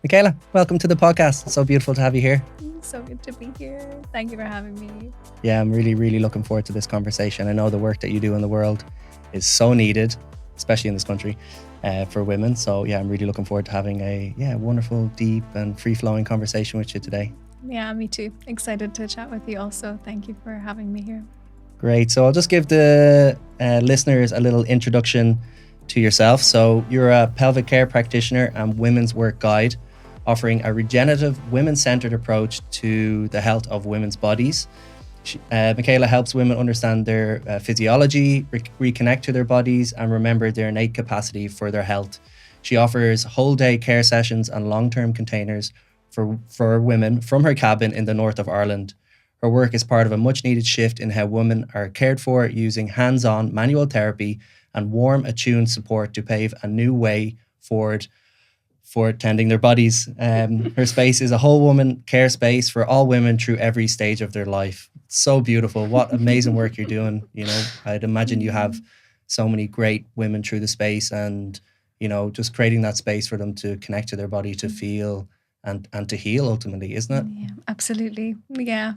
Michaela, welcome to the podcast. It's so beautiful to have you here. So good to be here. Thank you for having me. Yeah, I'm really looking forward to this conversation. I know the work that you do in the world is so needed, especially in this country, for women. So yeah, I'm really looking forward to having a wonderful, deep and free-flowing conversation with you today. Yeah, me too. Excited to chat with you also. Thank you for having me here. Great. So I'll just give the listeners a little introduction to yourself. So you're a pelvic care practitioner and women's work guide, offering a regenerative, women-centered approach to the health of women's bodies. Michaela helps women understand their physiology, reconnect to their bodies, and remember their innate capacity for their health. She offers whole-day care sessions and long-term containers for women from her cabin in the north of Ireland. Her work is part of a much-needed shift in how women are cared for using hands-on manual therapy and warm, attuned support to pave a new way forward for tending their bodies. Her space is a whole woman care space for all women through every stage of their life. It's so beautiful. What amazing work you're doing. You know, I'd imagine you have so many great women through the space and, you know, just creating that space for them to connect to their body, to feel and to heal ultimately, isn't it? Yeah, absolutely. Yeah.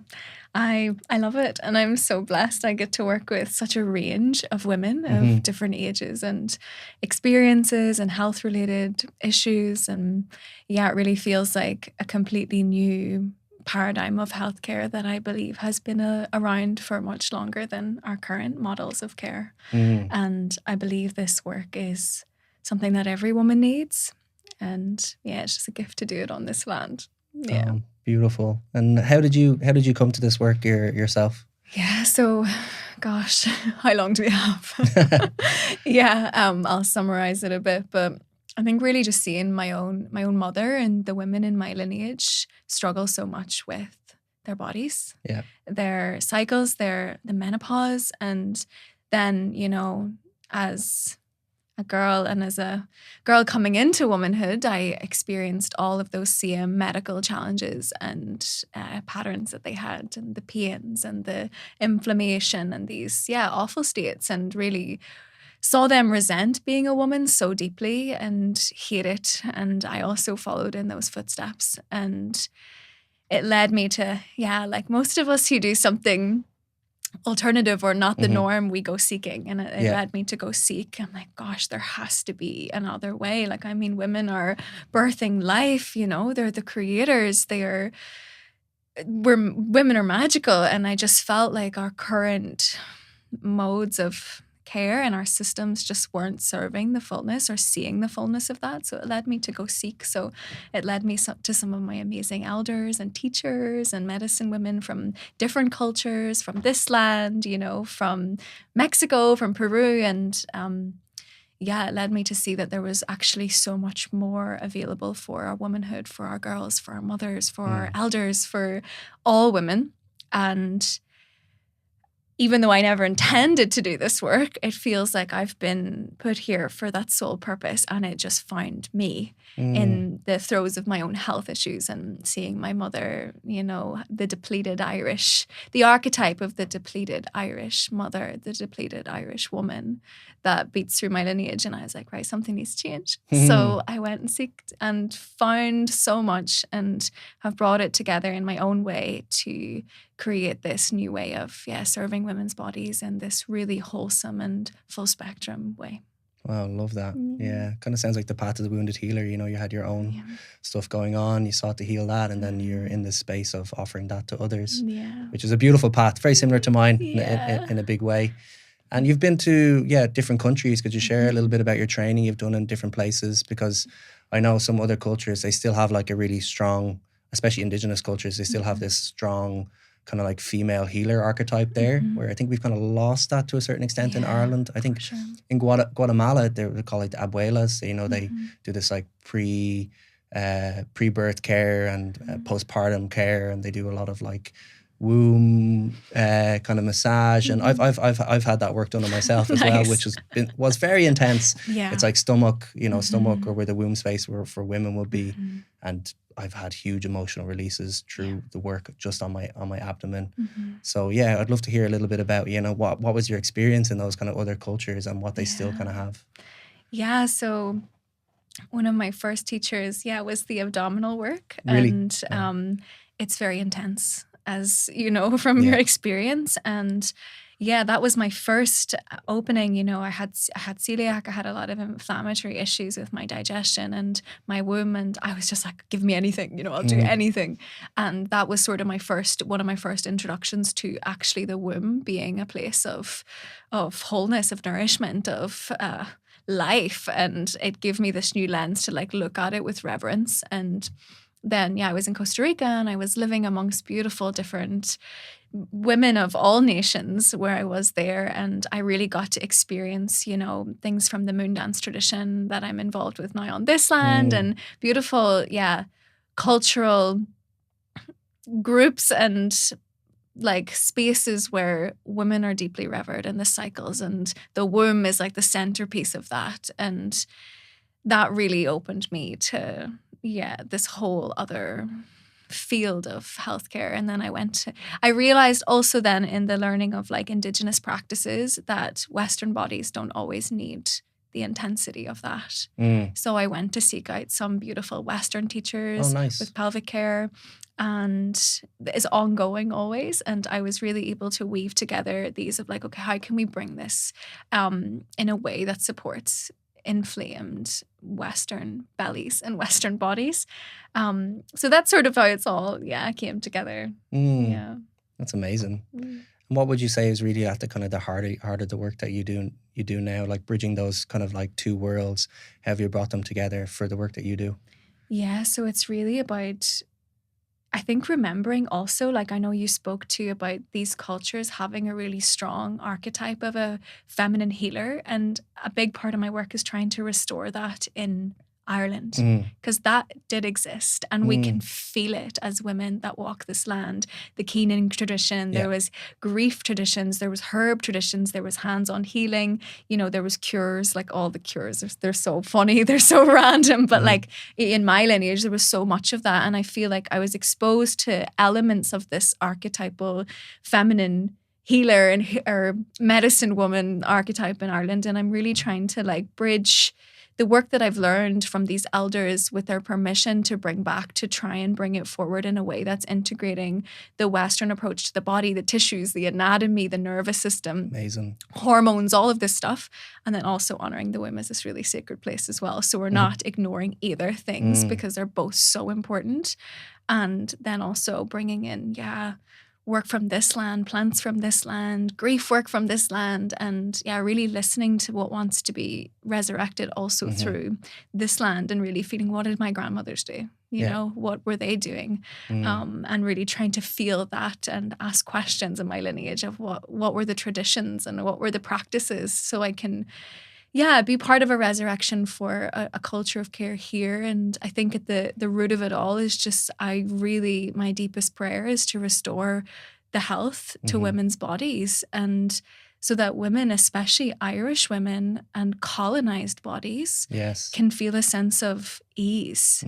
I love it. And I'm so blessed I get to work with such a range of women of different ages and experiences and health related issues. And yeah, it really feels like a completely new paradigm of healthcare that I believe has been around for much longer than our current models of care. And I believe this work is something that every woman needs. And yeah, it's just a gift to do it on this land. Yeah. Oh, beautiful. And how did you come to this work yourself? Yeah, so gosh, how long do we have? Yeah, I'll summarize it a bit, but I think really just seeing my own mother and the women in my lineage struggle so much with their bodies, Yeah. their cycles, the menopause, and then, you know, as a girl and as a girl coming into womanhood, I experienced all of those same medical challenges and patterns that they had, and the pains and the inflammation and these, awful states, and really saw them resent being a woman so deeply and hate it. And I also followed in those footsteps. And it led me to, like most of us who do something alternative or not the norm, we go seeking, and it led me to go seek. I'm like, gosh, there has to be another way. Like, I mean, women are birthing life, you know, they're the creators, women are magical. And I just felt like our current modes of care and our systems just weren't serving the fullness or seeing the fullness of that. So it led me to go seek. So it led me to some of my amazing elders and teachers and medicine women from different cultures, from this land, you know, from Mexico, from Peru. And it led me to see that there was actually so much more available for our womanhood, for our girls, for our mothers, for our elders, for all women. And even though I never intended to do this work, it feels like I've been put here for that sole purpose, and it just found me in the throes of my own health issues and seeing my mother, you know, the archetype of the depleted Irish mother, the depleted Irish woman that beats through my lineage. And I was like, right, something needs to change. So I went and seeked and found so much and have brought it together in my own way to create this new way of serving women's bodies in this really wholesome and full spectrum way. Wow, love that. Yeah, kind of sounds like the path of the wounded healer. You know, you had your own stuff going on, you sought to heal that, and then you're in this space of offering that to others, which is a beautiful path, very similar to mine in a big way. And you've been to different countries. Could you share a little bit about your training you've done in different places? Because I know some other cultures, they still have like a really strong, especially indigenous cultures, they still have this strong kind of like female healer archetype there, where I think we've kind of lost that to a certain extent in Ireland. I think in Guatemala, they're called like the abuelas. You know, they do this like pre-birth care and postpartum care, and they do a lot of like womb kind of massage, and I've had that work done on myself as well, which was very intense. It's like stomach, you know, stomach or where the womb space for women would be, and I've had huge emotional releases through the work just on my abdomen. So I'd love to hear a little bit about, you know, what was your experience in those kind of other cultures and what they still kind of have. So one of my first teachers, was the abdominal work. Really? And it's very intense, as you know, from your experience. And that was my first opening. You know, I had celiac. I had a lot of inflammatory issues with my digestion and my womb. And I was just like, give me anything, you know, I'll do anything. And that was sort of one of my first introductions to actually the womb being a place of wholeness, of nourishment, of life. And it gave me this new lens to like look at it with reverence. And then I was in Costa Rica and I was living amongst beautiful different women of all nations where I was there, and I really got to experience, you know, things from the moon dance tradition that I'm involved with now on this land, and beautiful cultural groups and like spaces where women are deeply revered in the cycles, and the womb is like the centerpiece of that. And that really opened me to this whole other field of healthcare. And then I realized also then in the learning of like indigenous practices that Western bodies don't always need the intensity of that. So I went to seek out some beautiful Western teachers with pelvic care, and it's ongoing always. And I was really able to weave together these of like, okay, how can we bring this in a way that supports inflamed Western bellies and Western bodies. So that's sort of how it's all came together. That's amazing. And what would you say is really at the kind of the heart of the work that you do now, like bridging those kind of like two worlds? How have you brought them together for the work that you do? So it's really about, I think, remembering also, like I know you spoke to about these cultures having a really strong archetype of a feminine healer. And a big part of my work is trying to restore that in Ireland, because that did exist, and we can feel it as women that walk this land. The Keenan tradition, there was grief traditions, there was herb traditions, there was hands-on healing, you know, there was cures, like all the cures, they're so funny, they're so random, but like in my lineage there was so much of that. And I feel like I was exposed to elements of this archetypal feminine healer or medicine woman archetype in Ireland, and I'm really trying to like bridge the work that I've learned from these elders with their permission to bring back, to try and bring it forward in a way that's integrating the Western approach to the body, the tissues, the anatomy, the nervous system, amazing, hormones, all of this stuff. And then also honoring the womb as this really sacred place as well. So we're not ignoring either things because they're both so important. And then also bringing in, work from this land, plants from this land, grief work from this land, and really listening to what wants to be resurrected also through this land, and really feeling, what did my grandmothers do? You know, what were they doing? And really trying to feel that and ask questions in my lineage of what were the traditions and what were the practices, so I can be part of a resurrection for a culture of care here. And I think at the root of it all is just, my deepest prayer is to restore the health to women's bodies, and so that women, especially Irish women and colonized bodies, can feel a sense of ease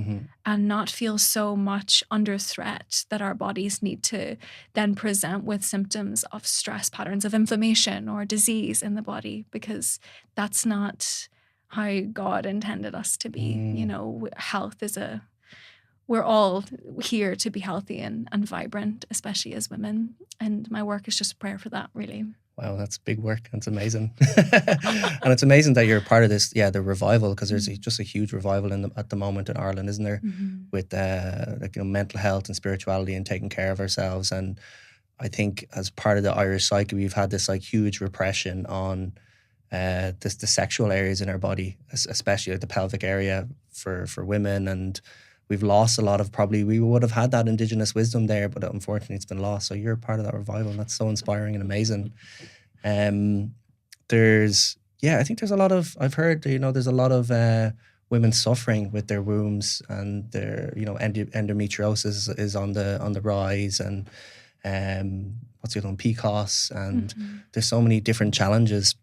and not feel so much under threat that our bodies need to then present with symptoms of stress patterns of inflammation or disease in the body, because that's not how God intended us to be. You know, health is we're all here to be healthy and vibrant, especially as women. And my work is just a prayer for that, really. Wow, that's big work. That's amazing. And it's amazing that you're part of this, the revival, because there's just a huge revival at the moment in Ireland, isn't there? With like, you know, mental health and spirituality and taking care of ourselves. And I think as part of the Irish psyche, we've had this like huge repression on the sexual areas in our body, especially like the pelvic area for women. And we've lost a lot of, probably we would have had that indigenous wisdom there, but unfortunately it's been lost. So you're part of that revival, and that's so inspiring and amazing. I think there's a lot of, I've heard, you know, there's a lot of women suffering with their wombs, and their, you know, endometriosis is on the rise, and what's the other one, PCOS, and there's so many different challenges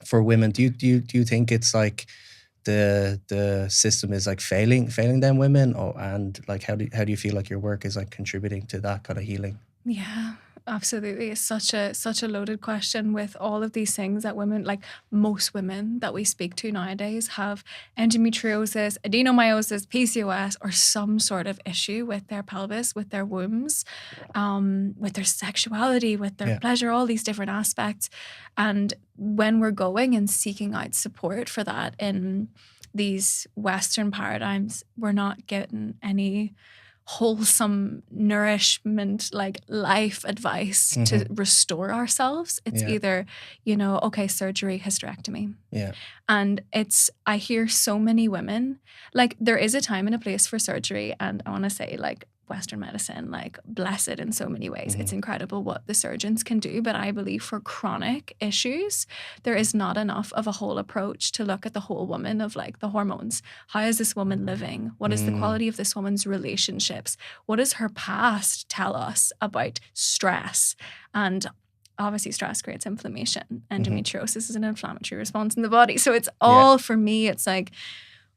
for women. Do you think it's like the system is like failing them women, and like how do you feel like your work is like contributing to that kind of healing? Absolutely. It's such a loaded question with all of these things that women, like most women that we speak to nowadays, have endometriosis, adenomyosis, PCOS, or some sort of issue with their pelvis, with their wombs, with their sexuality, with their pleasure, all these different aspects. And when we're going and seeking out support for that in these Western paradigms, we're not getting any wholesome nourishment, like life advice to restore ourselves. It's either, okay, surgery, hysterectomy. Yeah. And I hear so many women, like there is a time and a place for surgery. And I want to say like Western medicine, like bless it in so many ways. It's incredible what the surgeons can do. But I believe for chronic issues, there is not enough of a whole approach to look at the whole woman of like the hormones. How is this woman living? What is the quality of this woman's relationships? What does her past tell us about stress? And obviously stress creates inflammation. Endometriosis is an inflammatory response in the body. So it's all, for me, it's like,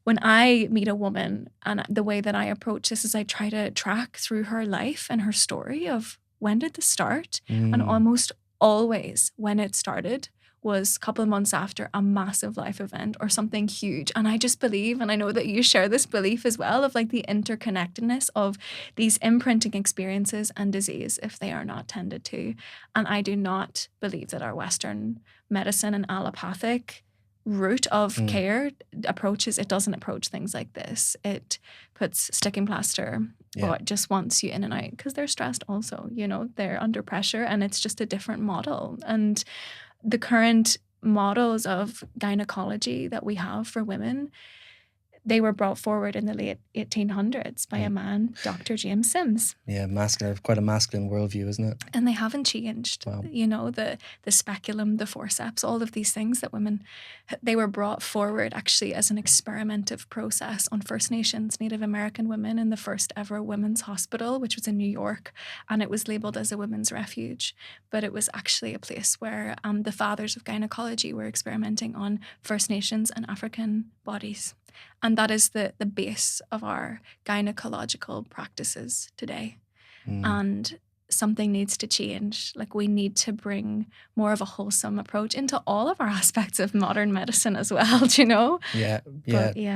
when I meet a woman, and the way that I approach this is I try to track through her life and her story of when did this start? And almost always when it started was a couple of months after a massive life event or something huge. And I just believe, and I know that you share this belief as well, of like the interconnectedness of these imprinting experiences and disease if they are not tended to. And I do not believe that our Western medicine and allopathic route of care approaches, it doesn't approach things like this. It puts sticking plaster, or it just wants you in and out because they're stressed also, they're under pressure, and it's just a different model. And the current models of gynecology that we have for women, they were brought forward in the late 1800s by a man, Dr. James Sims. Yeah, masculine, quite a masculine worldview, isn't it? And they haven't changed. Wow. The speculum, the forceps, all of these things that women, they were brought forward actually as an experimentative process on First Nations, Native American women in the first ever women's hospital, which was in New York. And it was labeled as a women's refuge. But it was actually a place where the fathers of gynecology were experimenting on First Nations and African bodies. And that is the base of our gynecological practices today. And something needs to change. Like we need to bring more of a wholesome approach into all of our aspects of modern medicine as well, Yeah,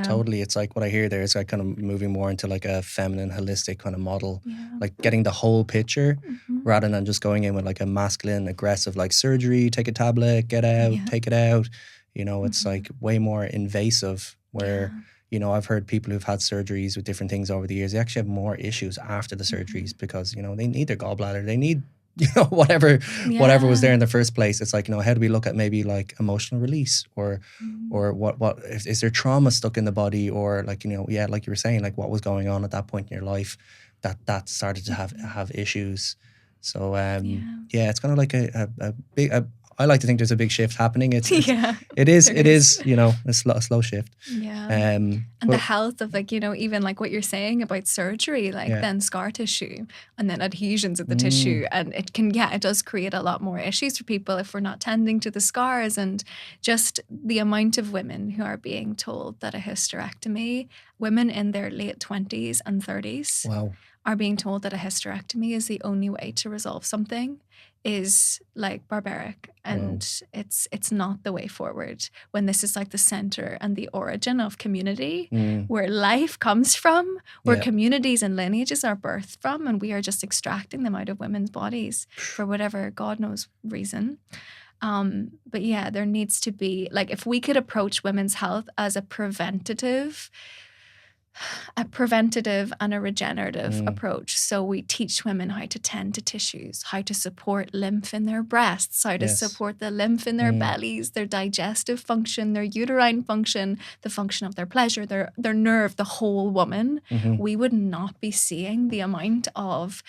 totally. It's like what I hear there is like kind of moving more into like a feminine, holistic kind of model, like getting the whole picture rather than just going in with like a masculine, aggressive, like surgery, take a tablet, get out, take it out. It's like way more invasive where, I've heard people who've had surgeries with different things over the years, they actually have more issues after the surgeries because, they need their gallbladder, they need, whatever was there in the first place. It's like, how do we look at maybe like emotional release or what is there trauma stuck in the body or like, like you were saying, like what was going on at that point in your life that started to have issues. So, it's kind of like a big, I like to think there's a big shift happening. It is, a slow shift. Yeah. And the health of like, even like what you're saying about surgery, like then scar tissue and then adhesions of the tissue. And it does create a lot more issues for people if we're not tending to the scars, and just the amount of women who are being told that a hysterectomy, women in their late 20s and 30s are being told that a hysterectomy is the only way to resolve something, is like barbaric, and it's not the way forward when this is like the center and the origin of community, where life comes from, where communities and lineages are birthed from, and we are just extracting them out of women's bodies for whatever God knows reason. But there needs to be, like, if we could approach women's health as a preventative and a regenerative approach. So we teach women how to tend to tissues, how to support lymph in their breasts, how to support the lymph in their bellies, their digestive function, their uterine function, the function of their pleasure, their nerve, the whole woman. We would not be seeing the amount of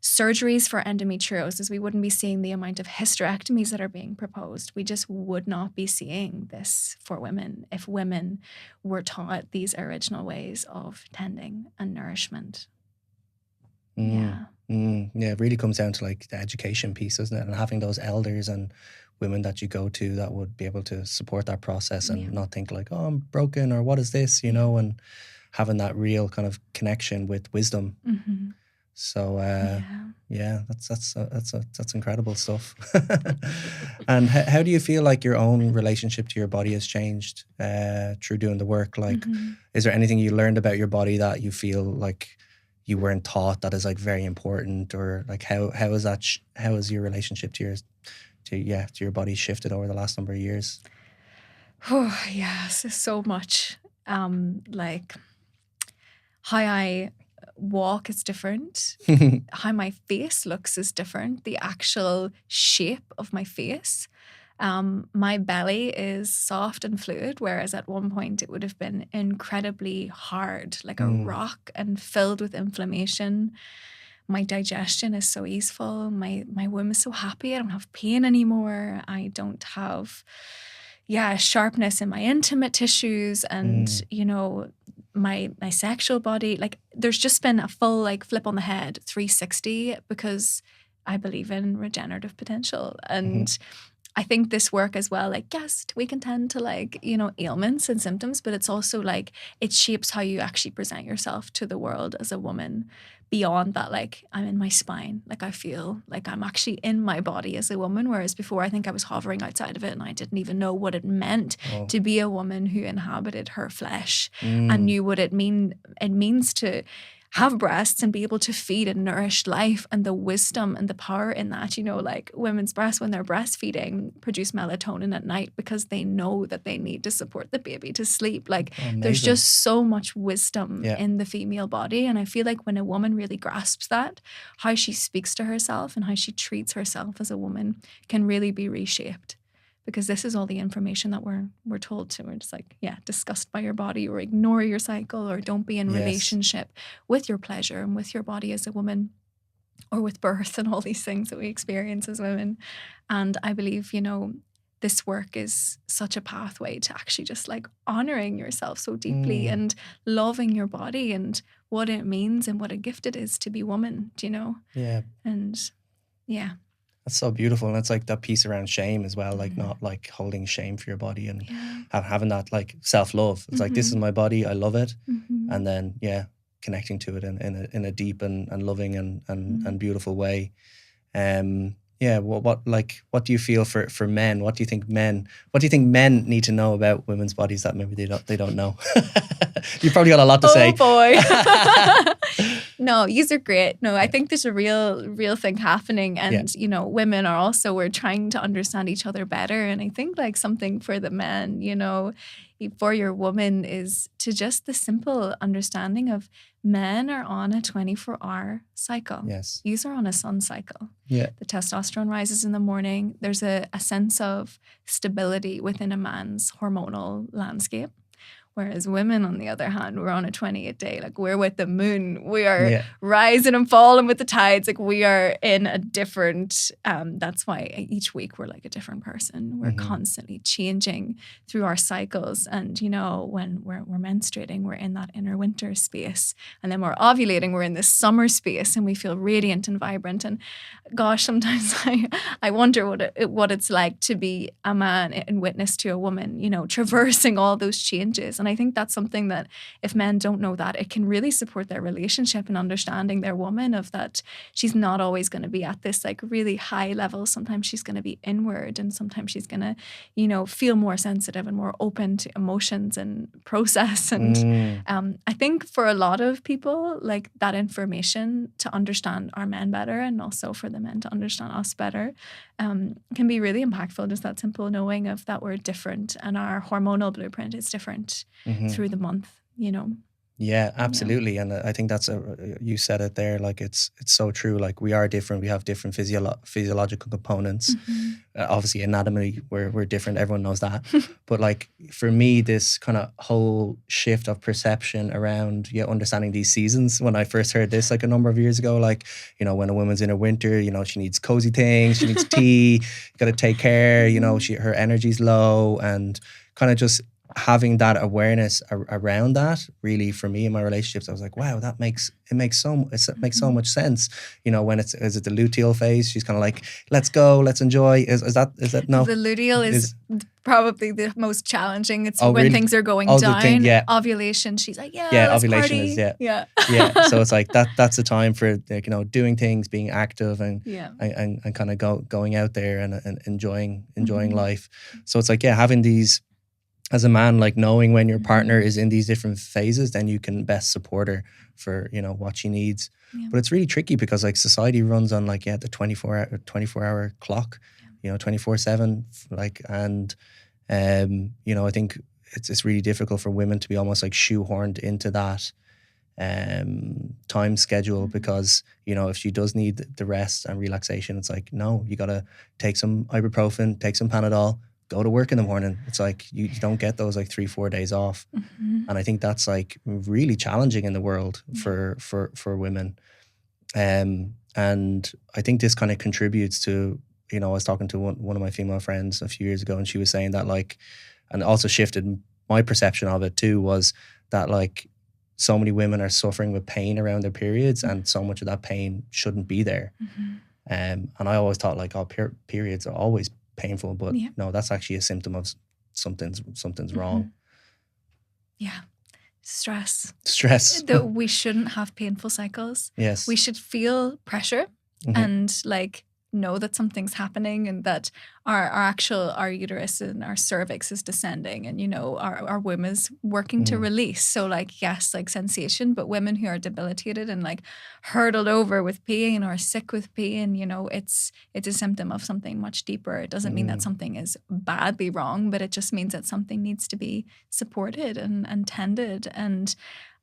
surgeries for endometriosis. We wouldn't be seeing the amount of hysterectomies that are being proposed. We just would not be seeing this for women if women were taught these original ways of tending and nourishment. Yeah, it really comes down to like the education piece, doesn't it? And having those elders and women that you go to that would be able to support that process and not think like, oh, I'm broken or what is this, and having that real kind of connection with wisdom. So yeah, that's incredible stuff. And how do you feel like your own relationship to your body has changed through doing the work? Like, is there anything you learned about your body that you feel like you weren't taught that is like very important, or like how is that how has your relationship to your body shifted over the last number of years? Oh yes, so much. Like how I walk is different. How my face looks is different. The actual shape of my face. My belly is soft and fluid, whereas at one point it would have been incredibly hard, like a rock and filled with inflammation. My digestion is so easeful. My womb is so happy. I don't have pain anymore. I don't have, sharpness in my intimate tissues, and my sexual body. Like there's just been a full like flip on the head, 360, because I believe in regenerative potential. And I think this work as well, like, yes, we can tend to like, ailments and symptoms, but it's also like, it shapes how you actually present yourself to the world as a woman. Beyond that, like, I'm in my spine. Like, I feel like I'm actually in my body as a woman. Whereas before, I think I was hovering outside of it and I didn't even know what it meant to be a woman who inhabited her flesh and knew what it means to have breasts and be able to feed and nourish life, and the wisdom and the power in that. Like women's breasts, when they're breastfeeding, produce melatonin at night because they know that they need to support the baby to sleep. Like there's just so much wisdom in the female body. And I feel like when a woman really grasps that, how she speaks to herself and how she treats herself as a woman can really be reshaped. Because this is all the information that we're told to. We're just like, disgust by your body, or ignore your cycle, or don't be in relationship with your pleasure and with your body as a woman, or with birth and all these things that we experience as women. And I believe, this work is such a pathway to actually just like honoring yourself so deeply and loving your body and what it means and what a gift it is to be woman, Yeah. And that's so beautiful. And it's like that piece around shame as well, like not like holding shame for your body and having that like self-love. It's like, this is my body, I love it. And then, connecting to it in a deep and loving and beautiful way. What do you feel for men? What do you think men need to know about women's bodies that maybe they don't know? You've probably got a lot to say. Oh boy. No, yous are great. No, I think there's a real thing happening, and women are also, we're trying to understand each other better. And I think like something for the men, for your woman, is to just the simple understanding of men are on a 24-hour cycle. Yes. Yous are on a sun cycle. Yeah. The testosterone rises in the morning. There's a sense of stability within a man's hormonal landscape. Whereas women, on the other hand, we're on a 28-day. Like, we're with the moon. We are rising and falling with the tides. Like, we are in a different, that's why each week we're like a different person. We're constantly changing through our cycles. And, when we're menstruating, we're in that inner winter space. And then we're ovulating, we're in this summer space, and we feel radiant and vibrant. And gosh, sometimes I wonder what it's like to be a man and witness to a woman, traversing all those changes. And I think that's something that if men don't know that, it can really support their relationship and understanding their woman, of that she's not always going to be at this like really high level. Sometimes she's going to be inward, and sometimes she's going to, feel more sensitive and more open to emotions and process. And I think for a lot of people, like that information to understand our men better, and also for the men to understand us better, can be really impactful. Just that simple knowing of that we're different and our hormonal blueprint is different through the month, Yeah, absolutely. And I think that's you said it there, like it's so true. Like, we are different. We have different physiological components. Obviously, anatomy, we're different. Everyone knows that. But like, for me, this kind of whole shift of perception around understanding these seasons, when I first heard this like a number of years ago, like, when a woman's in her winter, she needs cozy things, she needs tea, got to take care, her energy's low, and kind of just having that awareness around that, really, for me in my relationships, I was like, wow, it makes so much sense. You know, when is it the luteal phase? She's kind of like, let's go, let's enjoy. Is that no? The luteal is probably the most challenging. It's when really? Things are going down. Ovulation, she's like, let's ovulation party. is yeah. So it's like that's the time for, like, you know, doing things, being active, and kind of going out there and enjoying life. So it's like, having these, as a man, like knowing when your partner is in these different phases, then you can best support her for, you know, what she needs. But it's really tricky because, like, society runs on, like, the 24-hour clock, you know, 24/7, like, and you know, I think it's really difficult for women to be almost like shoehorned into that time schedule, because, you know, if she does need the rest and relaxation, it's like, no, you gotta take some ibuprofen, take some Panadol, go to work in the morning. It's like you don't get those like 3-4 days off. And I think that's like really challenging in the world for women. And I think this kind of contributes to, you know, I was talking to one of my female friends a few years ago, and she was saying that, like, and also shifted my perception of it too, was that, like, so many women are suffering with pain around their periods, and so much of that pain shouldn't be there. And I always thought, like, periods are always painful, but no, that's actually a symptom of something's wrong. Stress. That we shouldn't have painful cycles. Yes, we should feel pressure and, like, know that something's happening, and that our uterus and our cervix is descending, and, you know, our womb is working to release. So, like, yes, like, sensation, but women who are debilitated and, like, hurtled over with pain or sick with pain, you know, it's a symptom of something much deeper. It doesn't mean that something is badly wrong, but it just means that something needs to be supported and tended. And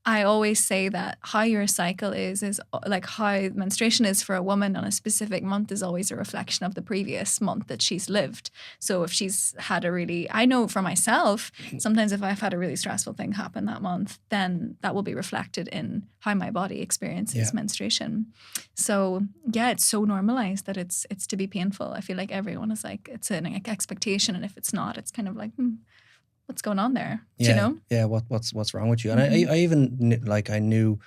I always say that how your cycle is like how menstruation is for a woman on a specific month is always a reflection of the previous month that she's lived. So if she's had I know for myself, sometimes if I've had a really stressful thing happen that month, then that will be reflected in how my body experiences menstruation. So it's so normalized that it's to be painful. I feel like everyone is like, it's an expectation, and if it's not, it's kind of like, what's going on there? Do you know? Yeah, what's wrong with you? And I even, like, I knew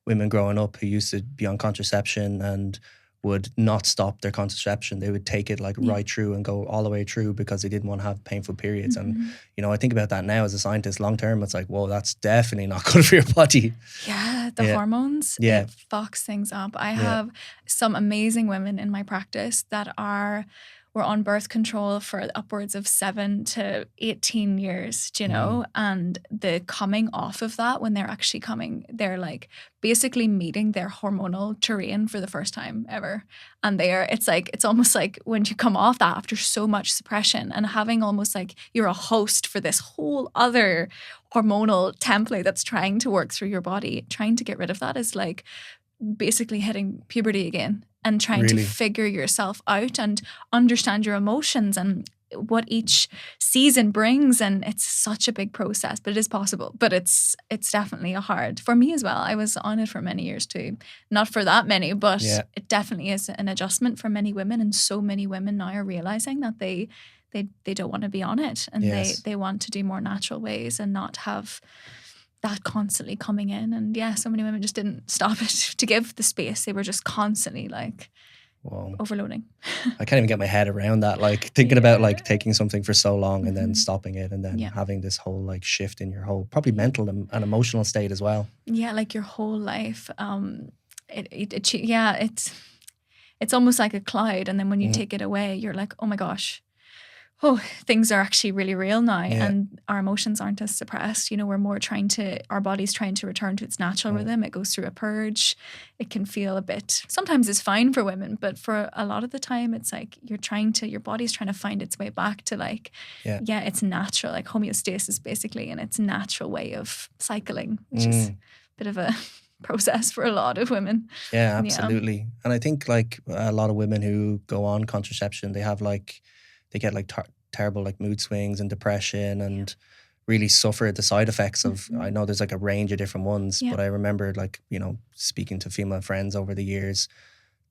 women growing up who used to be on contraception and would not stop their contraception. They would take it, like, right through and go all the way through because they didn't want to have painful periods. And, you know, I think about that now as a scientist long term. It's like, whoa, that's definitely not good for your body. Yeah, the hormones, it fucks things up. I have some amazing women in my practice that were on birth control for upwards of 7 to 18 years, you know, and the coming off of that, when they're actually they're like basically meeting their hormonal terrain for the first time ever. And it's almost like when you come off that after so much suppression and having almost like you're a host for this whole other hormonal template that's trying to work through your body, trying to get rid of that is like basically hitting puberty again. And trying to figure yourself out and understand your emotions and what each season brings. And it's such a big process, but it is possible. But it's definitely hard for me as well. I was on it for many years too. Not for that many, but it definitely is an adjustment for many women. And so many women now are realizing that they don't want to be on it. And they want to do more natural ways and not have that constantly coming in. And so many women just didn't stop it to give the space. They were just constantly like overloading. I can't even get my head around that, like thinking about like taking something for so long and then stopping it and then having this whole like shift in your whole probably mental and emotional state as well. Like your whole life. It's almost like a cloud, and then when you take it away, you're like, oh my gosh, things are actually really real now, and our emotions aren't as suppressed. You know, our body's trying to return to its natural rhythm. It goes through a purge. It can feel sometimes it's fine for women, but for a lot of the time, it's like your body's trying to find its way back to like, it's natural, like homeostasis basically, and its natural way of cycling, which is a bit of a process for a lot of women. Yeah, absolutely. And I think like a lot of women who go on contraception, they get like terrible like mood swings and depression and really suffer the side effects of, I know there's like a range of different ones, but I remember like, you know, speaking to female friends over the years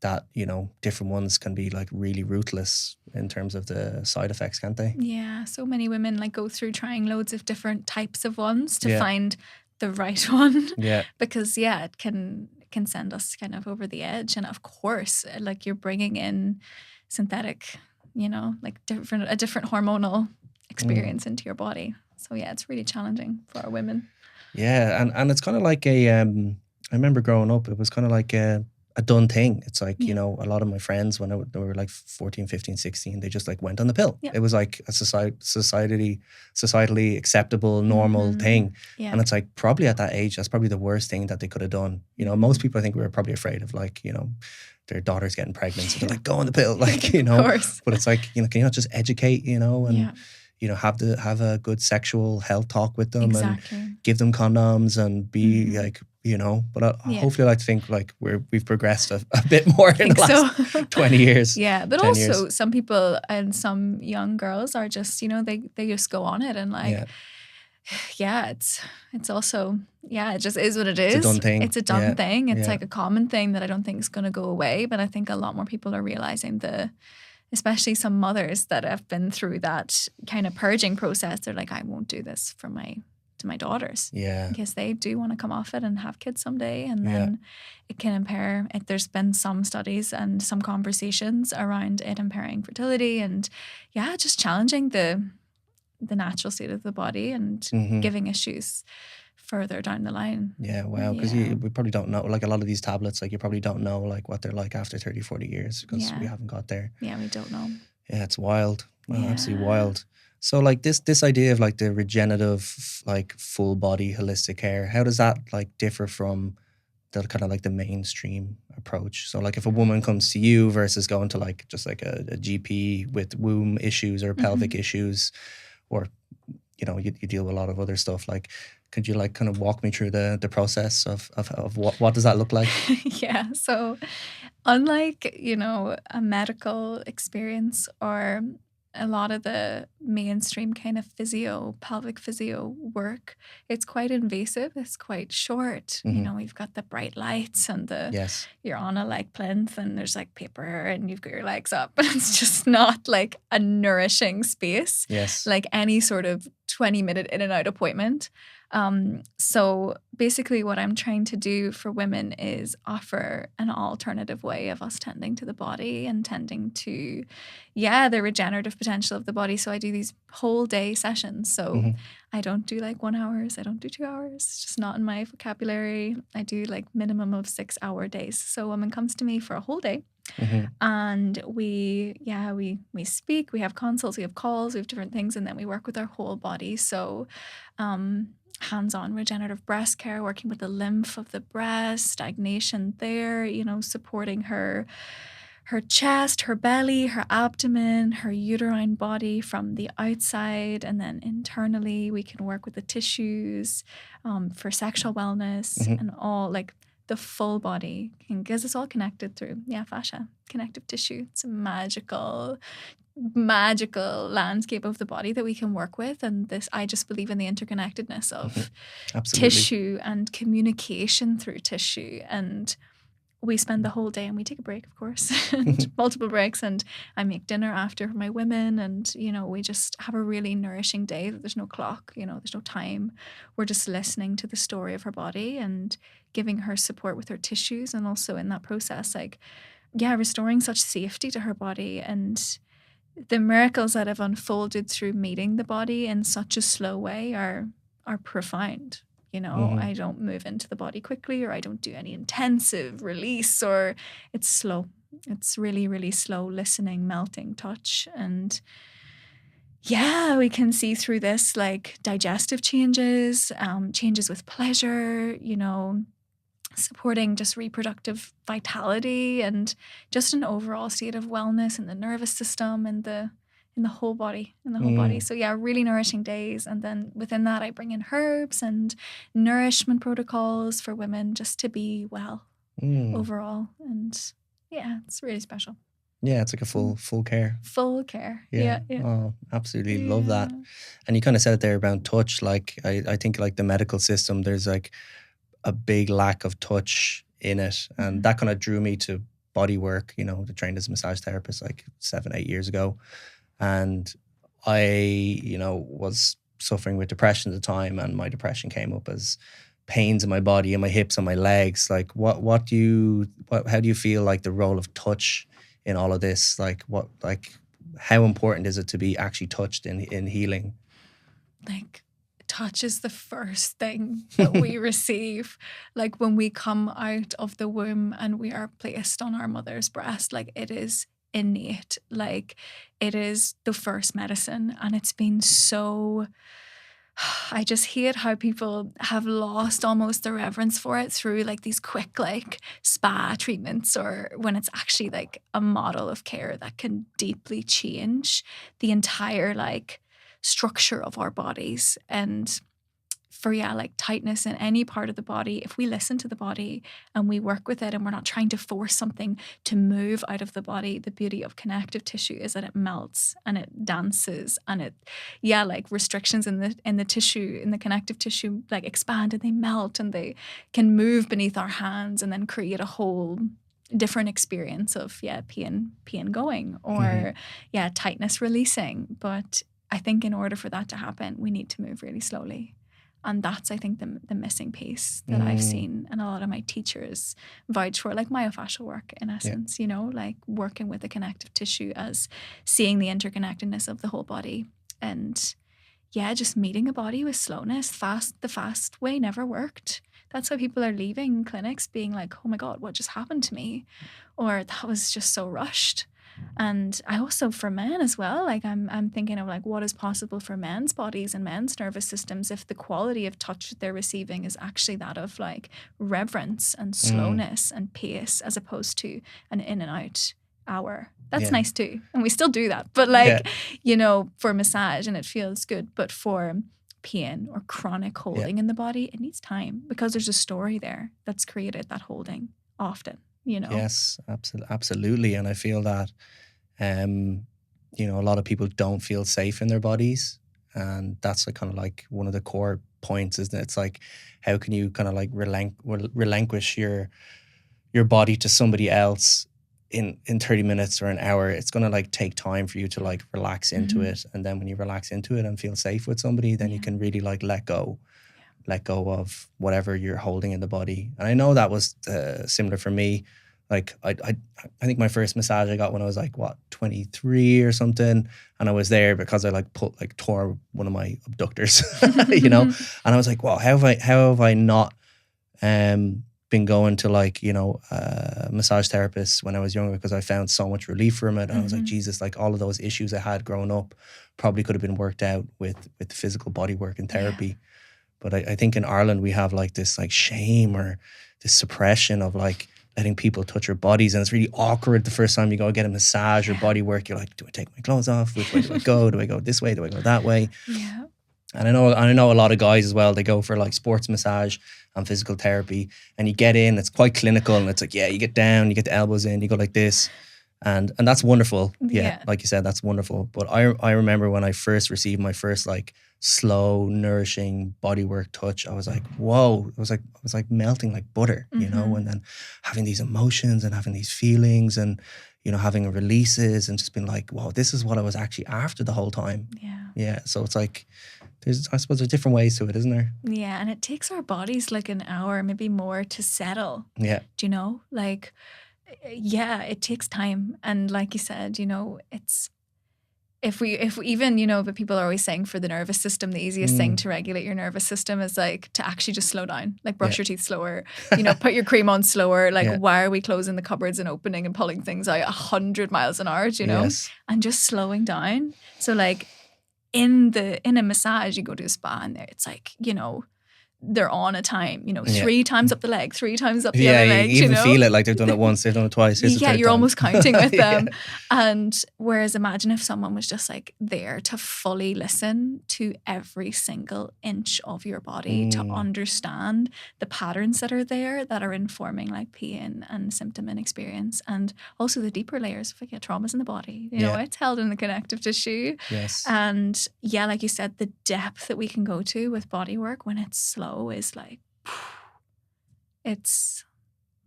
that, you know, different ones can be like really ruthless in terms of the side effects, can't they? Yeah, so many women like go through trying loads of different types of ones to Yeah. find the right one. Yeah. Because it can send us kind of over the edge. And of course, like you're bringing in synthetic, you know, like a different hormonal experience into your body. So yeah, it's really challenging for our women. Yeah, and it's kind of like I remember growing up, it was kind of like a done thing. It's like, you know, a lot of my friends when they were like 14, 15, 16, they just like went on the pill. It was like a societally acceptable, normal thing. And it's like probably at that age, that's probably the worst thing that they could have done. You know, most people I think we were probably afraid of like, you know, their daughter's getting pregnant. So they're like, go on the pill, like, you know. But it's like, you know, can you not just educate, you know, and you know, have a good sexual health talk with them and give them condoms and be like, you know, but hopefully I like to think like we've progressed a bit more in the last 20 years. Yeah, but also some people and some young girls are just, you know, they just go on it and like, it's also, it just is what it is. It's a done thing. It's a done thing. It's like a common thing that I don't think is going to go away. But I think a lot more people are realizing especially some mothers that have been through that kind of purging process. They're like, I won't do this to my daughters. Yeah. Because they do want to come off it and have kids someday. And then it can impair it. There's been some studies and some conversations around it impairing fertility and just challenging the natural state of the body and giving issues further down the line. Yeah, wow, because we probably don't know, like a lot of these tablets, like you probably don't know like what they're like after 30, 40 years because we haven't got there. Yeah, we don't know. Yeah, it's wild. Well, absolutely wild. So like this idea of like the regenerative, like full body holistic care, how does that like differ from the kind of like the mainstream approach? So like if a woman comes to you versus going to like just like a GP with womb issues or pelvic issues, or you know, you deal with a lot of other stuff, like could you like kind of walk me through the process of what does that look like? Yeah, so unlike, you know, a medical experience or a lot of the mainstream kind of pelvic physio work, it's quite invasive. It's quite short. You know, we've got the bright lights and you're on a like plinth and there's like paper and you've got your legs up, but it's just not like a nourishing space. Yes. Like any sort of 20-minute in and out appointment. So basically what I'm trying to do for women is offer an alternative way of us tending to the body and tending to, the regenerative potential of the body. So I do these whole day sessions. So I don't do like 1 hour. I don't do 2 hours. It's just not in my vocabulary. I do like minimum of 6-hour days. So a woman comes to me for a whole day. And we speak, we have consults, we have calls, we have different things, and then we work with our whole body. So hands-on regenerative breast care, working with the lymph of the breast, stagnation there, you know, supporting her chest, her belly, her abdomen, her uterine body from the outside, and then internally we can work with the tissues for sexual wellness and all like the full body, because it's all connected through fascia, connective tissue. It's a magical landscape of the body that we can work with. And this, I just believe in the interconnectedness of tissue and communication through tissue. And we spend the whole day, and we take a break, of course, and multiple breaks. And I make dinner after for my women. And, you know, we just have a really nourishing day. There's no clock, you know, there's no time. We're just listening to the story of her body and giving her support with her tissues. And also in that process, like, restoring such safety to her body. And the miracles that have unfolded through meeting the body in such a slow way are profound. You know, I don't move into the body quickly, or I don't do any intensive release, or it's slow. It's really, really slow listening, melting touch. And we can see through this like digestive changes, changes with pleasure, you know, supporting just reproductive vitality and just an overall state of wellness in the nervous system and in the whole body, So really nourishing days. And then within that, I bring in herbs and nourishment protocols for women just to be well overall. And it's really special. Yeah, it's like a full care. Full care. Yeah. Oh, absolutely love that. And you kind of said it there about touch. Like I think like the medical system, there's like a big lack of touch in it. And that kind of drew me to body work, you know, I trained as a massage therapist like 7-8 years ago. And I, you know, was suffering with depression at the time, and my depression came up as pains in my body and my hips and my legs. Like how do you feel like the role of touch in all of this? Like how important is it to be actually touched in healing? Like, touch is the first thing that we receive. Like, when we come out of the womb and we are placed on our mother's breast, like, it is innate. Like, it is the first medicine. And it's been so... I just hate how people have lost almost the reverence for it through like these quick like spa treatments, or when it's actually like a model of care that can deeply change the entire like structure of our bodies. And for like tightness in any part of the body, if we listen to the body and we work with it and we're not trying to force something to move out of the body, the beauty of connective tissue is that it melts and it dances, and it like restrictions in the tissue, in the connective tissue, like expand and they melt and they can move beneath our hands and then create a whole different experience of pain going, or tightness releasing. But I think in order for that to happen, we need to move really slowly. And that's, I think, the missing piece that I've seen, and a lot of my teachers vouch for, like myofascial work, in essence, you know, like working with the connective tissue as seeing the interconnectedness of the whole body. And just meeting a body with slowness. The fast way never worked. That's why people are leaving clinics being like, oh my God, what just happened to me? Or that was just so rushed. And I also, for men as well, like I'm thinking of like what is possible for men's bodies and men's nervous systems if the quality of touch that they're receiving is actually that of like reverence and slowness and pace, as opposed to an in and out hour. That's nice too. And we still do that. But like, you know, for massage and it feels good, but for pain or chronic holding in the body, it needs time, because there's a story there that's created that holding often. You know? Yes, absolutely. And I feel that, you know, a lot of people don't feel safe in their bodies. And that's like kind of like one of the core points, isn't it? It's like, how can you kind of like relinquish your body to somebody else in 30 minutes or an hour? It's going to like take time for you to like relax into it. And then when you relax into it and feel safe with somebody, then you can really like let go of whatever you're holding in the body. And I know that was similar for me. Like I think my first massage I got when I was like 23 or something, and I was there because I tore one of my abductors, you know. And I was like, wow, how have I not been going to like, you know, massage therapists when I was younger, because I found so much relief from it. And I was like, Jesus, like all of those issues I had growing up probably could have been worked out with physical body work and therapy. But I think in Ireland we have like this like shame or this suppression of like letting people touch your bodies, and it's really awkward the first time you go get a massage or body work. You're like, do I take my clothes off? Which way do I go? Do I go this way? Do I go that way? Yeah. And I know a lot of guys as well, they go for like sports massage and physical therapy, and you get in, it's quite clinical, and it's like, you get down, you get the elbows in, you go like this. And that's wonderful. Yeah, like you said, that's wonderful. But I remember when I first received my first like slow, nourishing bodywork touch, I was like, whoa, I was like melting like butter, you know, and then having these emotions and having these feelings and, you know, having releases and just being like, wow, this is what I was actually after the whole time. Yeah. So it's like, I suppose there's different ways to it, isn't there? Yeah. And it takes our bodies like an hour, maybe more, to settle. Yeah. Do you know? Like, it takes time. And like you said, you know, it's, if we even, you know, but people are always saying for the nervous system, the easiest thing to regulate your nervous system is like to actually just slow down, like brush your teeth slower, you know, put your cream on slower. Like, why are we closing the cupboards and opening and pulling things out 100 miles an hour, you know, and just slowing down. So like in a massage, you go to a spa and there, it's like, you know, they're on a time, you know, 3 times up the leg, 3 times up the other leg. You even know? Feel it like they've done it once, they've done it twice. You're almost counting with them. And whereas imagine if someone was just like there to fully listen to every single inch of your body, to understand the patterns that are there that are informing like pain and symptom and experience, and also the deeper layers of like traumas in the body. You know, it's held in the connective tissue. Yes. And like you said, the depth that we can go to with body work when it's slow is like, it's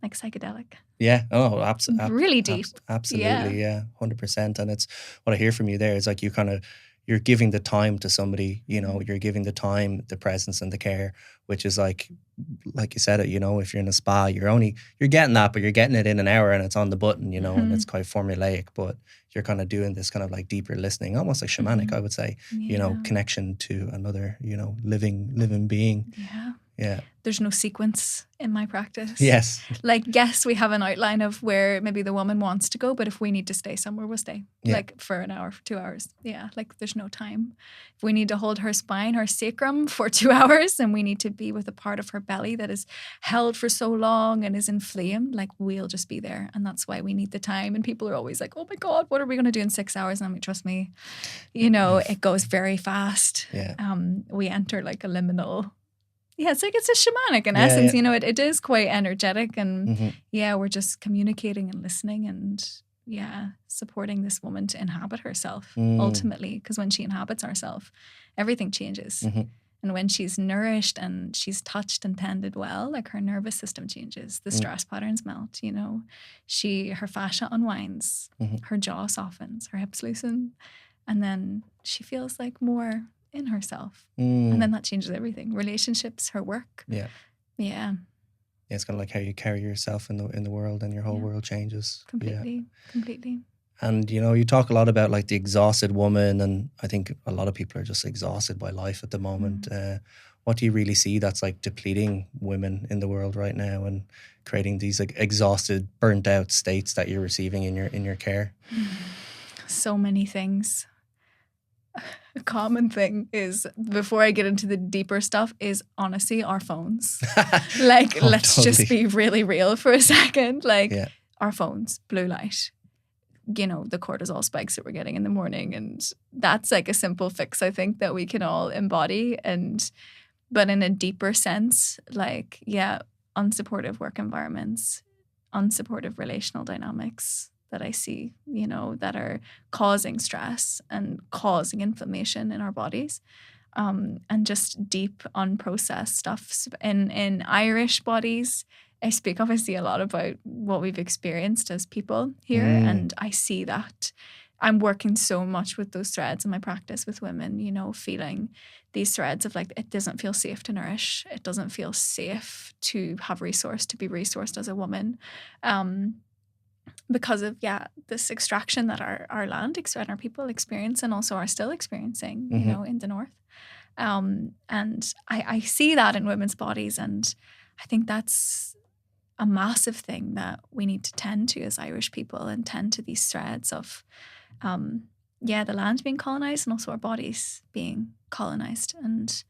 like psychedelic. Yeah. Oh, Really deep. Absolutely. Yeah. 100%. And it's what I hear from you there is like you're giving the time to somebody, you know, you're giving the time, the presence and the care, which is like you said it, you know, if you're in a spa, you're getting that, but you're getting it in an hour and it's on the button, you know, and it's quite formulaic, but you're kind of doing this kind of like deeper listening, almost like shamanic, I would say, you know, connection to another, you know, living being. Yeah. Yeah. There's no sequence in my practice. Yes. Like, yes, we have an outline of where maybe the woman wants to go, but if we need to stay somewhere, we'll stay. Yeah. Like for an hour, for 2 hours. Yeah. Like there's no time. If we need to hold her spine, her sacrum for 2 hours, and we need to be with a part of her belly that is held for so long and is inflamed, like we'll just be there. And that's why we need the time. And people are always like, oh my God, what are we going to do in 6 hours? And I'm like, trust me, you know, it goes very fast. Yeah. We enter like a liminal. Yeah, it's like it's a shamanic in essence, you know, it is quite energetic and we're just communicating and listening and supporting this woman to inhabit herself ultimately, because when she inhabits herself, everything changes. And when she's nourished and she's touched and tended well, like her nervous system changes, the stress patterns melt, you know, her fascia unwinds, her jaw softens, her hips loosen, and then she feels like more in herself, and then that changes everything. Relationships, her work. Yeah. It's kind of like how you carry yourself in the world, and your whole world changes completely. And you know, you talk a lot about like the exhausted woman, and I think a lot of people are just exhausted by life at the moment. What do you really see that's like depleting women in the world right now and creating these like exhausted, burnt out states that you're receiving in your care? So many things. A common thing is, before I get into the deeper stuff, is honestly our phones. Like, let's just be really real for a second. Like, our phones, blue light, you know, the cortisol spikes that we're getting in the morning. And that's like a simple fix, I think, that we can all embody. But in a deeper sense, like, unsupportive work environments, unsupportive relational dynamics that I see, you know, that are causing stress and causing inflammation in our bodies, and just deep unprocessed stuff in Irish bodies. I speak obviously a lot about what we've experienced as people here, and I see that I'm working so much with those threads in my practice with women, you know, feeling these threads of like, it doesn't feel safe to nourish. It doesn't feel safe to have resource, to be resourced as a woman. Because of this extraction that our land and our people experience, and also are still experiencing, you know, in the north. And I see that in women's bodies, and I think that's a massive thing that we need to tend to as Irish people, and tend to these threads of the land being colonized and also our bodies being colonized, and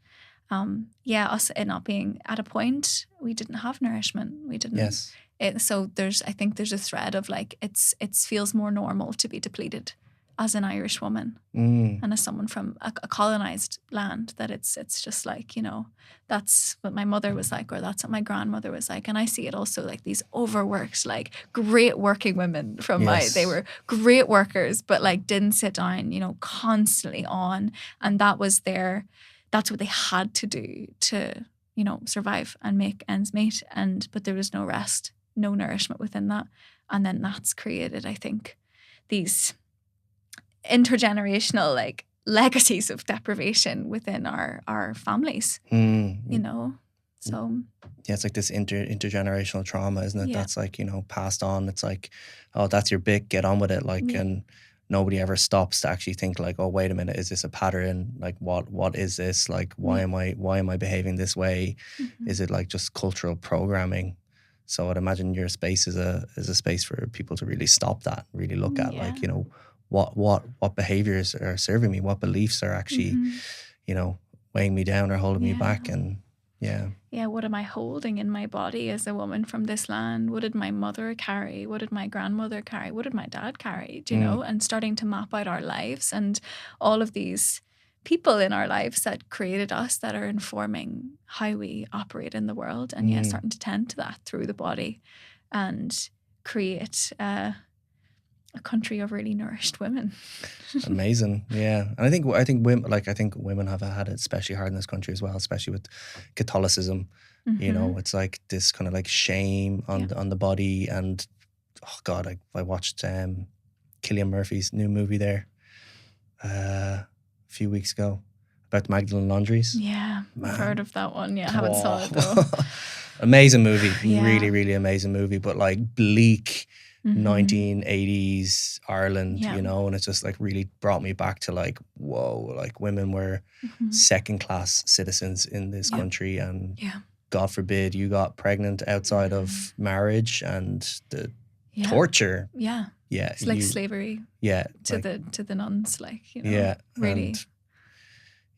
us it not being at a point we didn't have nourishment, we didn't. Yes. So I think there's a thread of like it feels more normal to be depleted as an Irish woman and as someone from a colonized land, that it's just like, you know, that's what my mother was like, or that's what my grandmother was like. And I see it also like these overworked, like great working women from they were great workers, but like didn't sit down, you know, constantly on, and that's what they had to do to, you know, survive and make ends meet. But there was no rest, no nourishment within that. And then that's created, I think, these intergenerational like legacies of deprivation within our families, you know. So it's like this intergenerational trauma, isn't it? That's like, you know, passed on. It's like, oh, that's your bit, get on with it. Like, and nobody ever stops to actually think like, oh, wait a minute, is this a pattern? Like, what is this? Like, why am I behaving this way? Is it like just cultural programming? So I'd imagine your space is a space for people to really stop that, really look at like, you know, what behaviors are serving me, what beliefs are actually, you know, weighing me down or holding me back. And what am I holding in my body as a woman from this land? What did my mother carry? What did my grandmother carry? What did my dad carry? Do you know? And starting to map out our lives and all of these people in our lives that created us, that are informing how we operate in the world, and starting to tend to that through the body and create a country of really nourished women. Amazing. And I think women have had it especially hard in this country as well, especially with Catholicism. You know, it's like this kind of like shame on the body. And oh God, I watched Cillian Murphy's new movie there a few weeks ago about the Magdalene laundries. Yeah, Man. I've heard of that one. Yeah, I haven't saw it though. Amazing movie. Really, really amazing movie. But like bleak 1980s Ireland, you know, and it's just like really brought me back to like, whoa, like women were second class citizens in this country, and God forbid you got pregnant outside of marriage, and the torture. Yeah. It's like slavery. Yeah. To the nuns, like, you know. Really.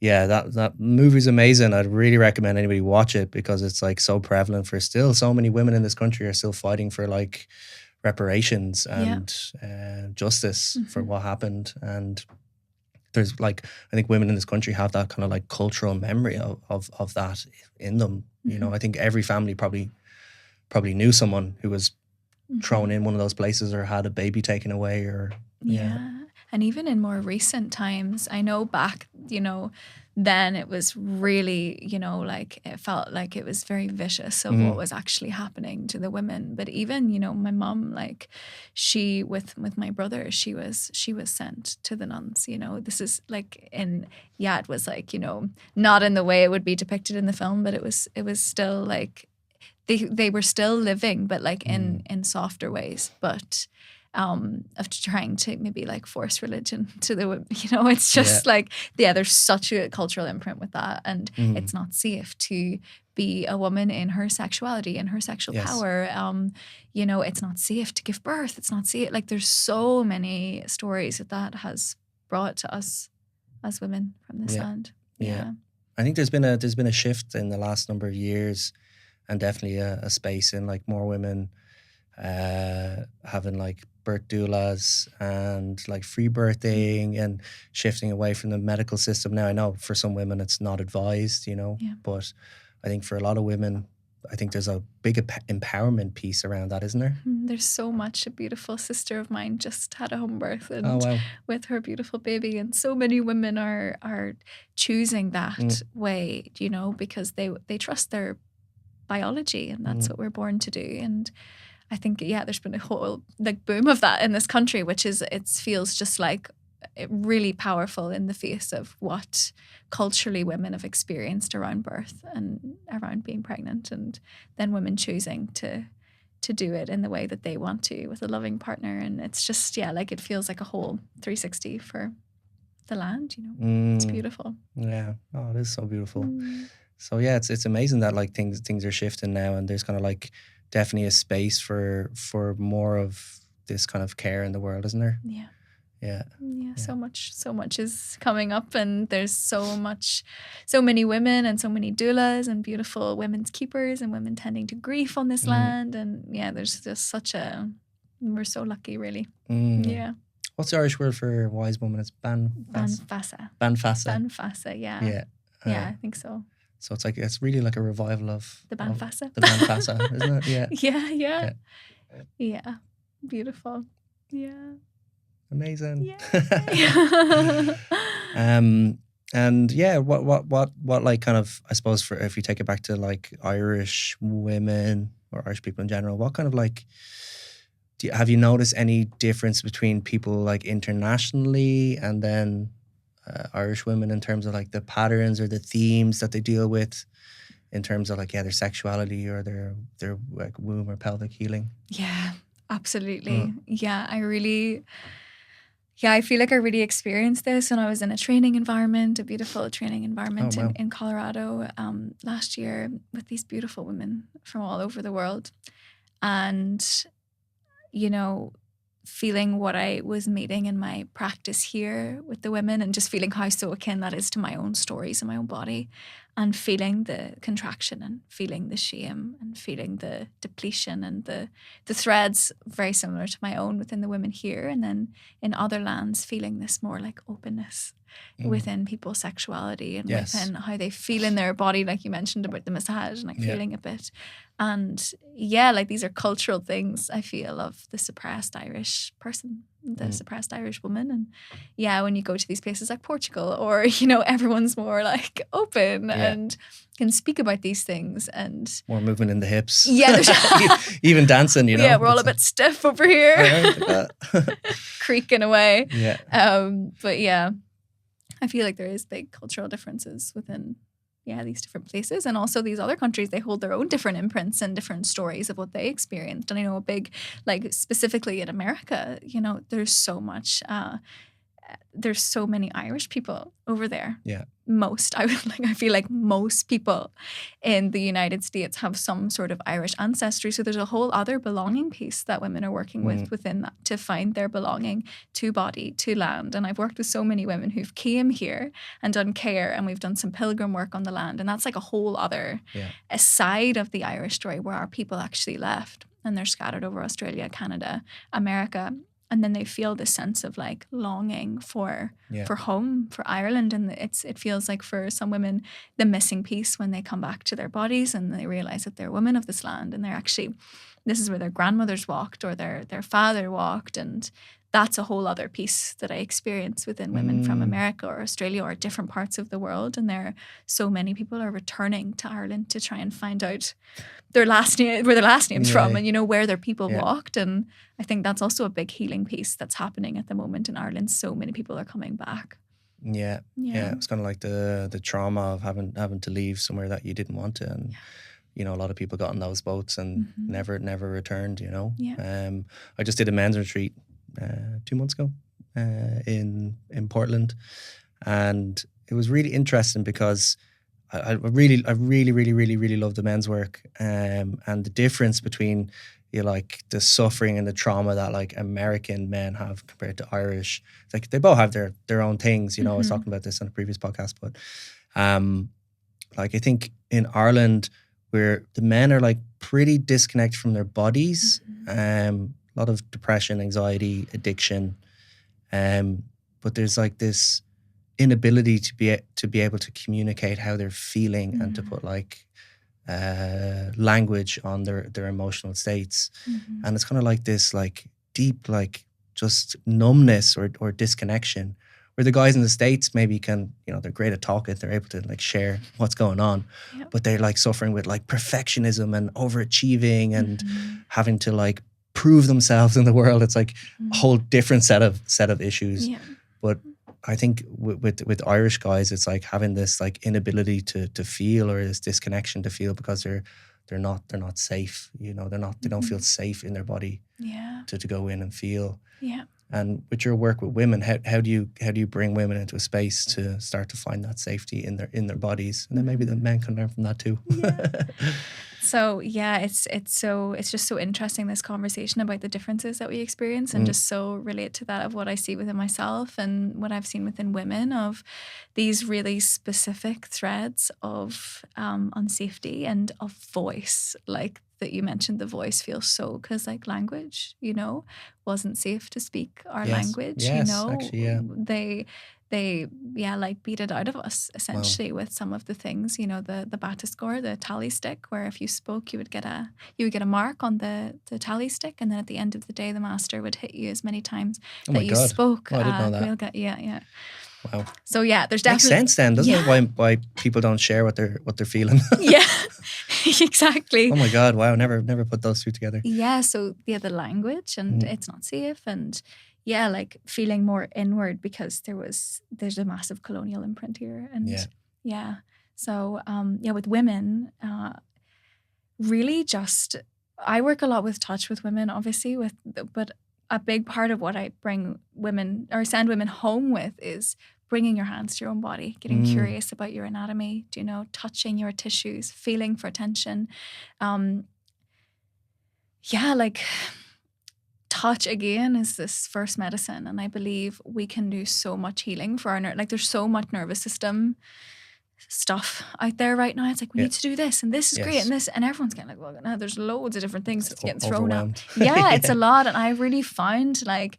And that movie's amazing. I'd really recommend anybody watch it, because it's like so prevalent for still so many women in this country are still fighting for like reparations and justice for what happened. And there's like, I think women in this country have that kind of like cultural memory of that in them. You know, I think every family probably knew someone who was thrown in one of those places or had a baby taken away, or and even in more recent times, I know back, you know, then it was really, you know, like it felt like it was very vicious of what was actually happening to the women. But even, you know, my mom, like she with my brother, she was sent to the nuns. You know, this is like it was like, you know, not in the way it would be depicted in the film, but it was still like they were still living, but like in softer ways, but of trying to maybe like force religion to the, you know, it's just like, there's such a cultural imprint with that, and it's not safe to be a woman in her sexuality and her sexual power. You know, it's not safe to give birth. It's not safe. Like there's so many stories that has brought to us as women from this land. Yeah. I think there's been a shift in the last number of years, and definitely a space in like more women having like birth doulas and like free birthing, and shifting away from the medical system. Now I know for some women it's not advised, you know, but I think for a lot of women, I think there's a big empowerment piece around that, isn't there? There's so much. A beautiful sister of mine just had a home birth, and with her beautiful baby, and so many women are choosing that way, you know, because they trust their biology, and that's what we're born to do. And I think, there's been a whole like boom of that in this country, which is, it feels just like really powerful in the face of what culturally women have experienced around birth and around being pregnant, and then women choosing to do it in the way that they want to with a loving partner. And it's just, like it feels like a whole 360 for the land, you know. It's beautiful. Yeah. Oh, it is so beautiful. So it's amazing that like things are shifting now, and there's kind of like definitely a space for more of this kind of care in the world, isn't there? Yeah. So much is coming up, and there's so many women and so many doulas and beautiful women's keepers and women tending to grief on this land. And there's just we're so lucky, really. What's the Irish word for wise woman? It's Banfasa. Yeah, I think so. So it's really like a revival of the Banfasa. The Banfasa, isn't it? Yeah. Beautiful. Yeah. Amazing. And what like kind of, I suppose, for if you take it back to like Irish women or Irish people in general, what kind of like have you noticed any difference between people like internationally and then Irish women in terms of like the patterns or the themes that they deal with in terms of like their sexuality or their like womb or pelvic healing? Yeah, absolutely. I feel like I really experienced this when I was in a beautiful training environment in Colorado last year with these beautiful women from all over the world. And, you know, feeling what I was meeting in my practice here with the women, and just feeling how so akin that is to my own stories and my own body, and feeling the contraction and feeling the shame and feeling the depletion and the threads very similar to my own within the women here, and then in other lands feeling this more like openness within people's sexuality and within how they feel in their body, like you mentioned about the massage and like feeling a bit. And like these are cultural things, I feel, of the suppressed Irish person the suppressed Irish woman. And yeah, when you go to these places like Portugal, or everyone's more like open and can speak about these things, and more movement in the hips. Yeah, there's even dancing. Yeah, we're all a bit stiff over here, creaking away. Yeah. But yeah, I feel like there is big cultural differences within these different places, and also these other countries, they hold their own different imprints and different stories of what they experienced. And I know a big, like specifically in America, there's so much there's so many Irish people over there. Yeah. I feel like most people in the United States have some sort of Irish ancestry. So there's a whole other belonging piece that women are working with within that, to find their belonging to body, to land. And I've worked with so many women who've came here and done care, and we've done some pilgrim work on the land. And that's like a whole other a side of the Irish story, where our people actually left and they're scattered over Australia, Canada, America. And then they feel this sense of like longing for home, for Ireland. And it feels like for some women, the missing piece when they come back to their bodies and they realize that they're women of this land, and they're actually, this is where their grandmothers walked or their father walked. And that's a whole other piece that I experience within women from America or Australia or different parts of the world. And there are so many people are returning to Ireland to try and find out their last name, where their last name's from, and where their people walked. And I think that's also a big healing piece that's happening at the moment in Ireland. So many people are coming back. Yeah. It's kind of like the trauma of having to leave somewhere that you didn't want to, and a lot of people got on those boats and never returned. I just did a men's retreat 2 months ago in Portland, and it was really interesting because I really love the men's work, and the difference between like the suffering and the trauma that like American men have compared to Irish. It's like they both have their own things. I was talking about this on a previous podcast, but like I think in Ireland, where the men are like pretty disconnected from their bodies, a lot of depression, anxiety, addiction, but there's like this inability to be able to communicate how they're feeling and to put like language on their emotional states. And it's kind of like this like deep like just numbness or disconnection, where the guys in the States maybe can, they're great at talking, they're able to like share what's going on, but they're like suffering with like perfectionism and overachieving and having to like prove themselves in the world. It's like a whole different set of issues. But I think with Irish guys, it's like having this like inability to feel, or this disconnection to feel, because they're not safe. They don't feel safe in their body to go in and feel. And with your work with women, how do you bring women into a space to start to find that safety in their bodies, and then maybe the men can learn from that too. So it's just so interesting, this conversation about the differences that we experience, and just so relate to that of what I see within myself and what I've seen within women, of these really specific threads of unsafety and of voice, like that you mentioned. The voice feels so, because like language, wasn't safe to speak our language. Actually, they like beat it out of us essentially with some of the things, the bata score, the tally stick, where if you spoke, you would get a mark on the tally stick, and then at the end of the day, the master would hit you as many times that you spoke. Oh, I didn't know that. Wow. So there's definitely makes sense then, doesn't it? Why people don't share what they're feeling? Exactly. Oh my God! Wow, never put those two together. So the language, and it's not safe, and like feeling more inward, because there's a massive colonial imprint here, and so with women, really just, I work a lot with touch with women, obviously, but a big part of what I bring women, or send women home with, is bringing your hands to your own body, getting curious about your anatomy, touching your tissues, feeling for tension. Like touch again is this first medicine, and I believe we can do so much healing for our there's so much nervous system stuff out there right now. It's like, we need to do this, and this is great, and this, and everyone's getting like, well, now there's loads of different things that's getting thrown out. It's a lot. And I really found like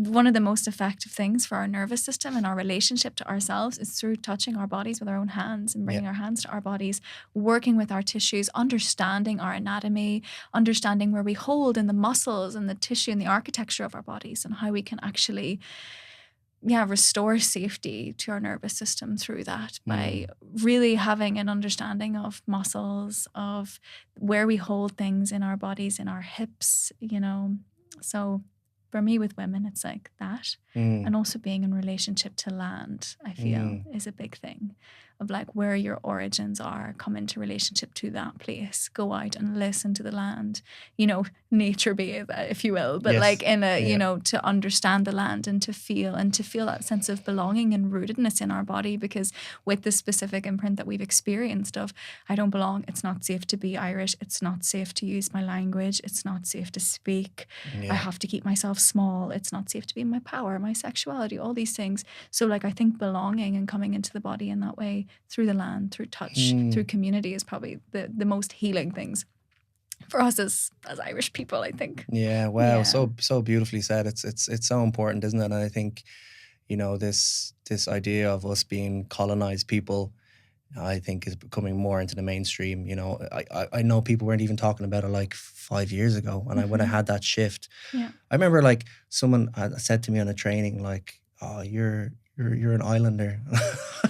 one of the most effective things for our nervous system and our relationship to ourselves is through touching our bodies with our own hands and bringing our hands to our bodies, working with our tissues, understanding our anatomy, understanding where we hold in the muscles and the tissue and the architecture of our bodies, and how we can actually restore safety to our nervous system through that by really having an understanding of muscles, of where we hold things in our bodies, in our hips, So for me with women, it's like that. And also being in relationship to land, I feel, is a big thing of like where your origins are, come into relationship to that place, go out and listen to the land, nature bathe, if you will, but like in a, to understand the land and to feel that sense of belonging and rootedness in our body, because with the specific imprint that we've experienced of, I don't belong, it's not safe to be Irish, it's not safe to use my language, it's not safe to speak, I have to keep myself small, it's not safe to be in my power, my sexuality, all these things. So like I think belonging and coming into the body in that way, through the land, through touch, through community, is probably the most healing things for us as Irish people, I think. Yeah, wow, so beautifully said. It's so important, isn't it? And I think, this idea of us being colonized people, I think is becoming more into the mainstream. I know people weren't even talking about it like 5 years ago, and when I had that shift, I remember like someone had said to me on a training like, "Oh, you're an islander."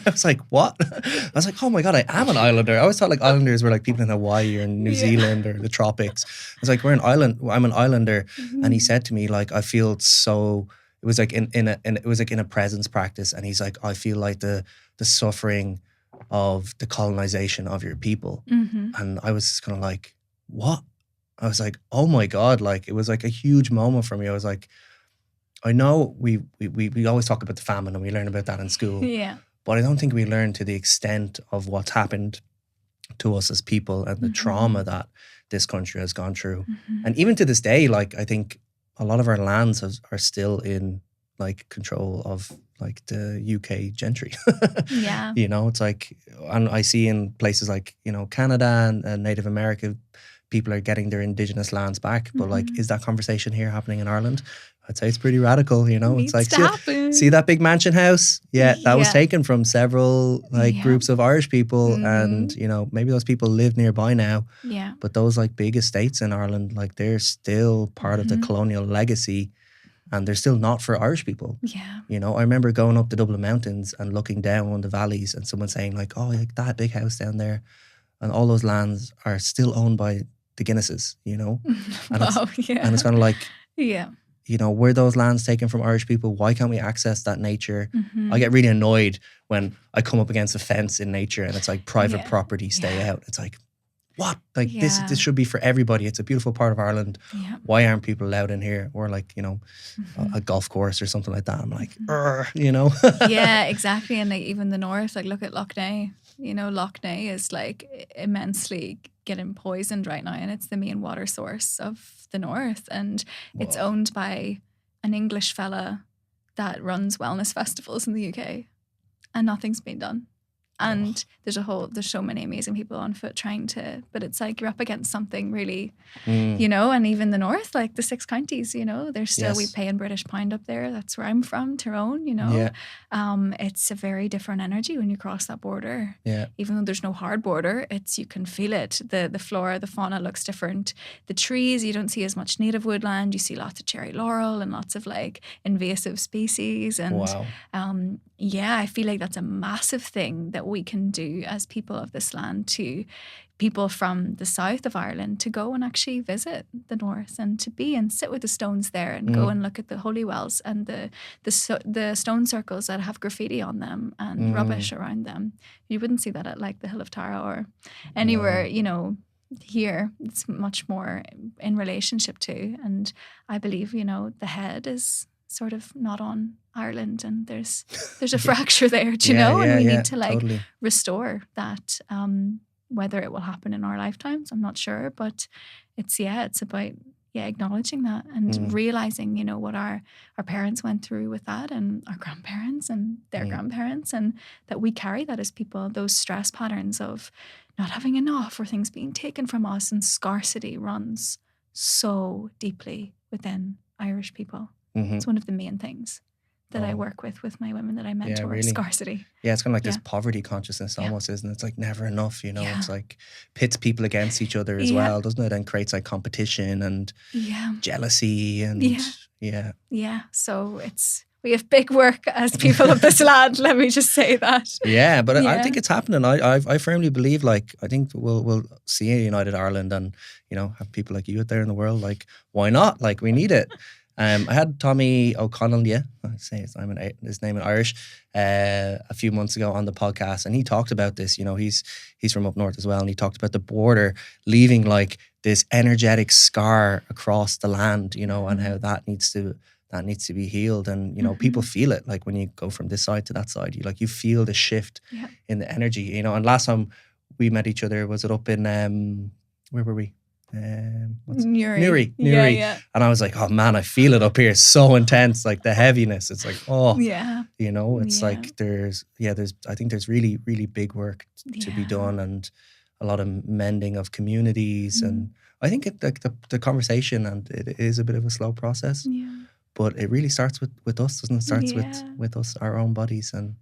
I was like, "What?" I was like, "Oh my God, I am an islander." I always thought like islanders were like people in Hawaii or in New Zealand or the tropics. I was like, I'm an islander. And he said to me like, I feel so, it was like it was like in a presence practice. And he's like, I feel like the suffering of the colonization of your people. And I was kind of like, what? I was like, oh my God, like it was like a huge moment for me. I was like, I know we always talk about the famine and we learn about that in school. But I don't think we learn to the extent of what's happened to us as people and the trauma that this country has gone through. And even to this day, like I think a lot of our lands are still in like control of like the UK gentry. It's like, and I see in places like, Canada and Native America, people are getting their indigenous lands back. But like, is that conversation here happening in Ireland? I'd say it's pretty radical, It's like, see that big mansion house? Yeah, that was taken from several like groups of Irish people. And, maybe those people live nearby now. But those like big estates in Ireland, like they're still part of the colonial legacy. And they're still not for Irish people. I remember going up the Dublin Mountains and looking down on the valleys and someone saying like, oh, like that big house down there. And all those lands are still owned by the Guinnesses, And it's kind of like, were those lands taken from Irish people? Why can't we access that nature? I get really annoyed when I come up against a fence in nature and it's like private property, stay out. It's like, what? Like this should be for everybody. It's a beautiful part of Ireland. Why aren't people allowed in here? Or like, a golf course or something like that. I'm like, Yeah, exactly. And like even the north, like look at Lough Neagh. Lough Neagh is like immensely getting poisoned right now, and it's the main water source of the north. And it's owned by an English fella that runs wellness festivals in the UK, and nothing's been done. And there's so many amazing people on foot trying to, but it's like you're up against something really, and even the north, like the 6 counties, there's still, we pay in British pound up there. That's where I'm from, Tyrone, It's a very different energy when you cross that border. Even though there's no hard border, you can feel it. The flora, the fauna looks different. The trees, you don't see as much native woodland. You see lots of cherry laurel and lots of like invasive species. And I feel like that's a massive thing that we can do as people of this land, to people from the south of Ireland to go and actually visit the north and to be and sit with the stones there and go and look at the holy wells and the stone circles that have graffiti on them and rubbish around them. You wouldn't see that at like the Hill of Tara or anywhere, here. It's much more in relationship to, and I believe, the head is sort of not on Ireland, and there's a fracture there, do you know? And we need to like restore that. Whether it will happen in our lifetimes, I'm not sure, but it's about acknowledging that and realizing, what our parents went through with that, and our grandparents and their grandparents, and that we carry that as people, those stress patterns of not having enough or things being taken from us, and scarcity runs so deeply within Irish people. It's one of the main things that I work with my women that I mentor. really. Scarcity. Yeah, it's kind of like this poverty consciousness almost, isn't it? It's like never enough, you know. It's like pits people against each other as well, doesn't it? And creates like competition and jealousy and yeah. So we have big work as people of this land. Let me just say that. Yeah, but I think it's happening. I firmly believe, like, I think we'll see a united Ireland, and you know, have people like you out there in the world. Like, why not? Like, we need it. I had Tommy O'Connell, I say his name in Irish, a few months ago on the podcast, and he talked about this. You know, he's from up north as well, and he talked about the border leaving like this energetic scar across the land, you know, and how that needs to be healed. And you know, people feel it. Like when you go from this side to that side, you feel the shift in the energy. You know, and last time we met each other, was it up in where were we? Newry. Yeah. And I was like, oh man, I feel it up here. It's so intense, like the heaviness. It's like, you know, it's like there's I think there's really, really big work to be done, and a lot of mending of communities. And I think the conversation, and it is a bit of a slow process, but it really starts with us, doesn't it? Starts with us, our own bodies, and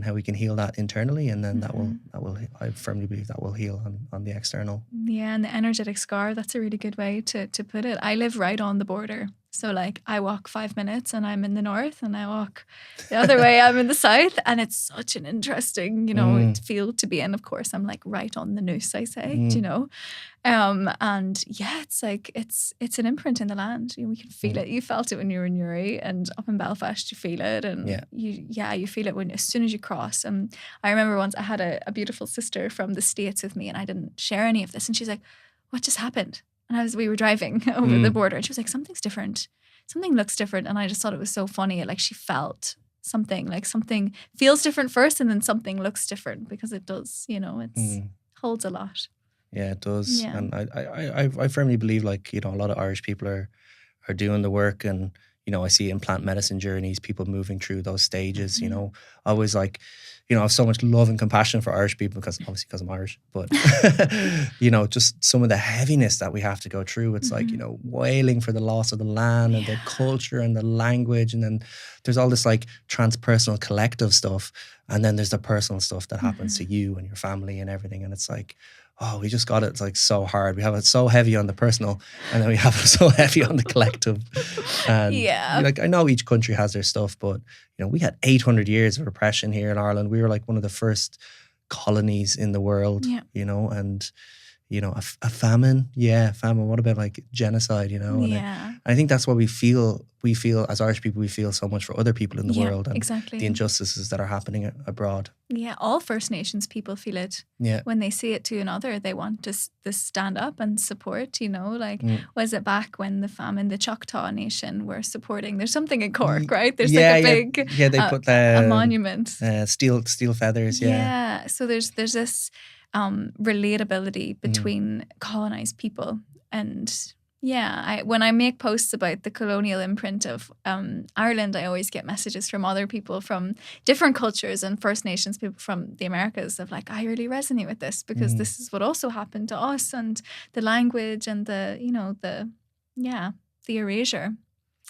how we can heal that internally, and then that will I firmly believe that will heal on the external. Yeah, and the energetic scar, that's a really good way to put it. I live right on the border. So like I walk 5 minutes and I'm in the north, and I walk the other way, I'm in the south, and it's such an interesting, you know, field to be in. Of course, I'm like right on the noose, I say, you know. And yeah, it's like it's an imprint in the land. You know, we can feel it. You felt it when you were in Newry, and up in Belfast you feel it, and you feel it as soon as you cross. And I remember once I had a beautiful sister from the States with me, and I didn't share any of this, and she's like, "What just happened?" And we were driving over the border, and she was like, "Something's different. Something looks different." And I just thought it was so funny. Like she felt something, like something feels different first, and then something looks different, because it does, you know, it holds a lot. Yeah, it does. Yeah. And I firmly believe, like, you know, a lot of Irish people are doing the work, and, you know, I see in plant medicine journeys, people moving through those stages, you know. I always like, you know, I have so much love and compassion for Irish people, because I'm Irish, but, you know, just some of the heaviness that we have to go through. It's like, you know, wailing for the loss of the land and the culture and the language. And then there's all this like transpersonal collective stuff. And then there's the personal stuff that happens to you and your family and everything. And it's like, oh, we just got it. It's like so hard. We have it so heavy on the personal, and then we have it so heavy on the collective. And like, I know each country has their stuff, but you know, we had 800 years of repression here in Ireland. We were like one of the first colonies in the world, you know, and you know, a famine. Yeah, famine. What about like genocide, you know? And I think that's what we feel. We feel as Irish people, we feel so much for other people in the world, and the injustices that are happening abroad. Yeah, all First Nations people feel it. Yeah. When they see it to another, they want to stand up and support, you know, like, was it back when the famine, the Choctaw Nation were supporting? There's something in Cork, right? There's like a big they put a monument. Steel feathers, Yeah, so there's this relatability between colonized people. And when I make posts about the colonial imprint of Ireland, I always get messages from other people from different cultures and First Nations people from the Americas of like, I really resonate with this, because this is what also happened to us, and the language and the, you know, the erasure.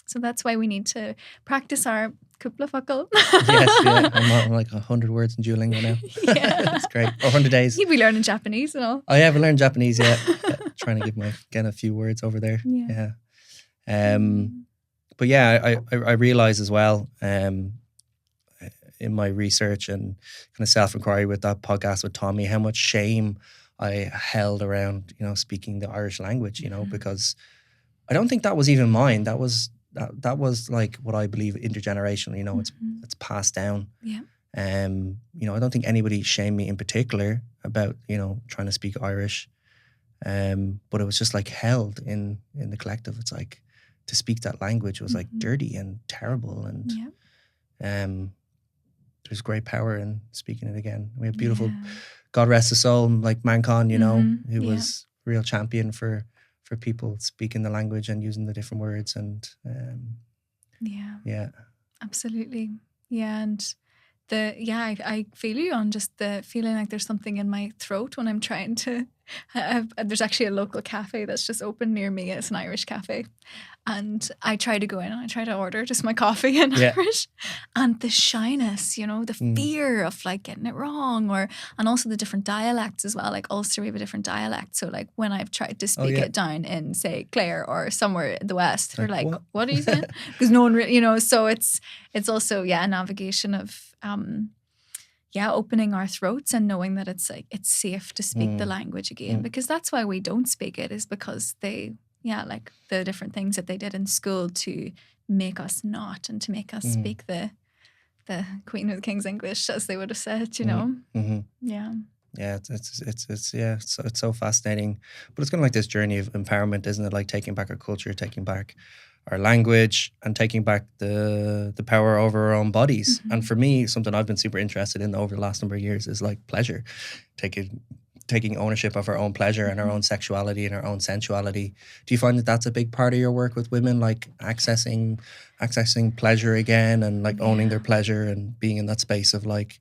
So that's why we need to practice our Kuplafuckle. Yes, I'm like 100 words in Duolingo now. That's great. 100 days. You'll be learning Japanese and all. Oh yeah, we learned Japanese, trying to get a few words over there. Yeah. But yeah, I realize as well, in my research and kind of self-inquiry with that podcast with Tommy, how much shame I held around, you know, speaking the Irish language, you know, because I don't think that was even mine. That was like what I believe intergenerational, you know, it's passed down. Yeah. You know, I don't think anybody shamed me in particular about, you know, trying to speak Irish. But it was just like held in the collective. It's like to speak that language was like dirty and terrible, and there's great power in speaking it again. We have beautiful, God rest his soul, like Mancon, you know, who was a real champion for people speaking the language and using the different words, and absolutely. Yeah. And I feel you on just the feeling like there's something in my throat when I'm trying to There's actually a local cafe that's just open near me. It's an Irish cafe. And I try to go in and I try to order just my coffee in Irish. And the shyness, you know, the fear of like getting it wrong, and also the different dialects as well. Like Ulster, we have a different dialect. So like when I've tried to speak it down in, say, Clare or somewhere in the West, they're like, what are you saying? Because no one really, you know, so it's also, a navigation of, opening our throats and knowing that it's like, it's safe to speak the language again, because that's why we don't speak it, is because they, like the different things that they did in school to make us not, and to make us speak the Queen of the King's English, as they would have said, you know? Yeah. Yeah, it's so fascinating. But it's kind of like this journey of empowerment, isn't it? Like taking back our culture, taking back our language, and taking back the power over our own bodies. And for me, something I've been super interested in over the last number of years is like pleasure, taking ownership of our own pleasure and our own sexuality and our own sensuality. Do you find that that's a big part of your work with women, like accessing pleasure again, and like owning their pleasure and being in that space of like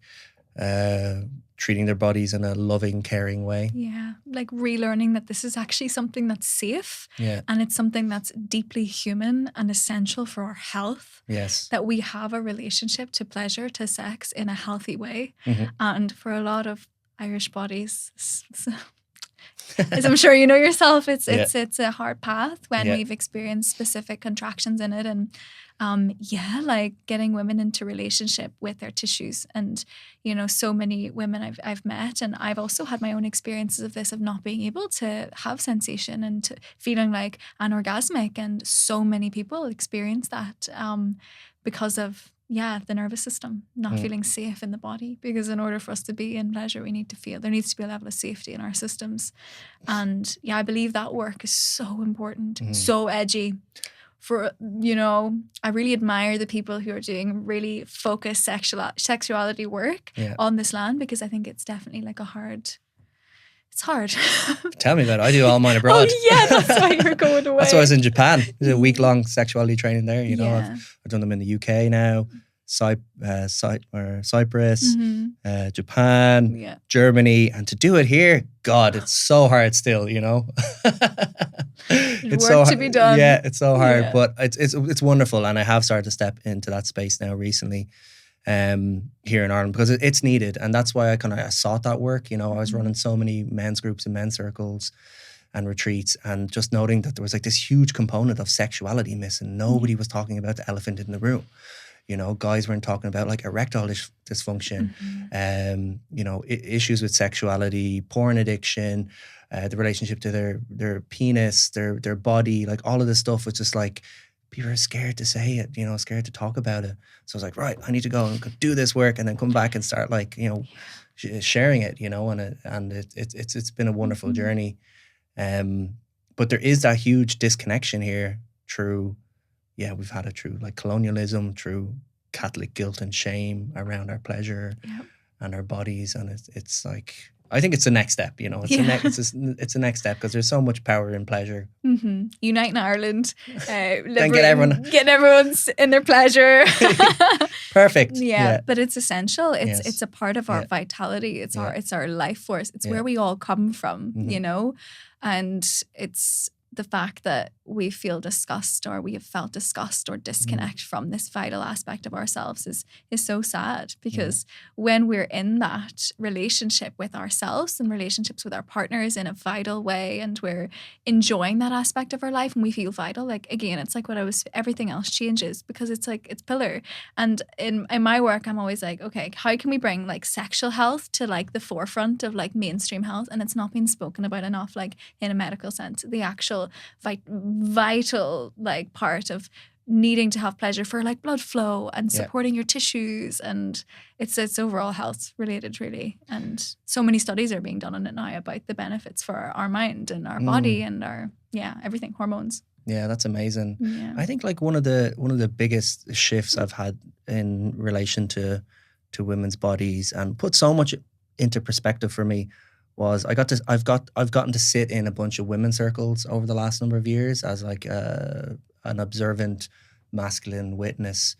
treating their bodies in a loving, caring way? Yeah, like relearning that this is actually something that's safe, and it's something that's deeply human and essential for our health. Yes. That we have a relationship to pleasure, to sex in a healthy way. And for a lot of Irish bodies, as I'm sure you know yourself, it's a hard path when we've experienced specific contractions in it, and like getting women into relationship with their tissues. And you know, so many women I've met, and I've also had my own experiences of this, of not being able to have sensation and to feeling like anorgasmic, and so many people experience that because of the nervous system not feeling safe in the body. Because in order for us to be in pleasure, we need to feel, there needs to be a level of safety in our systems. And I believe that work is so important, so edgy. For, you know, I really admire the people who are doing really focused sexuality work on this land, because I think it's definitely like it's hard. Tell me about it. I do all mine abroad. Oh yeah, that's why you're going away. That's why I was in Japan. There's a week-long sexuality training there. You know, I've done them in the UK now, Cyprus, Japan, Germany, and to do it here, God, it's so hard still. You know, it's work so to be done. Yeah, it's so hard, but it's wonderful, and I have started to step into that space now recently. Here in Ireland, because it's needed, and that's why I sought that work. You know, I was running so many men's groups and men's circles and retreats, and just noting that there was like this huge component of sexuality missing. Nobody was talking about the elephant in the room. You know, guys weren't talking about like erectile dysfunction, you know, issues with sexuality, porn addiction, the relationship to their penis, their body, like all of this stuff was just like, people are scared to say it, you know, scared to talk about it. So I was like, right, I need to go and do this work, and then come back and start like, you know, sharing it, you know, and it's been a wonderful journey. But there is that huge disconnection here through, we've had it through like colonialism, through Catholic guilt and shame around our pleasure and our bodies. And it's like, I think it's the next step, you know. It's the next step, because there's so much power in pleasure. Uniting Ireland, then getting everyone in their pleasure. Perfect. But it's essential. It's a part of our vitality. It's our life force. It's where we all come from, you know, and it's the fact that we feel disgust, or we have felt disgust or disconnect from this vital aspect of ourselves is so sad, because when we're in that relationship with ourselves and relationships with our partners in a vital way, and we're enjoying that aspect of our life and we feel vital, like again, it's like everything else changes, because it's like, it's pillar. And in my work, I'm always like, okay, how can we bring like sexual health to like the forefront of like mainstream health? And it's not being spoken about enough, like in a medical sense, the actual vital like part of needing to have pleasure for like blood flow and supporting your tissues, and it's overall health related, really. And so many studies are being done on it now about the benefits for our mind and our body and our everything, hormones. Yeah, that's amazing. I think like one of the biggest shifts I've had in relation to women's bodies, and put so much into perspective for me, was I've gotten to sit in a bunch of women's circles over the last number of years as like an observant masculine witness,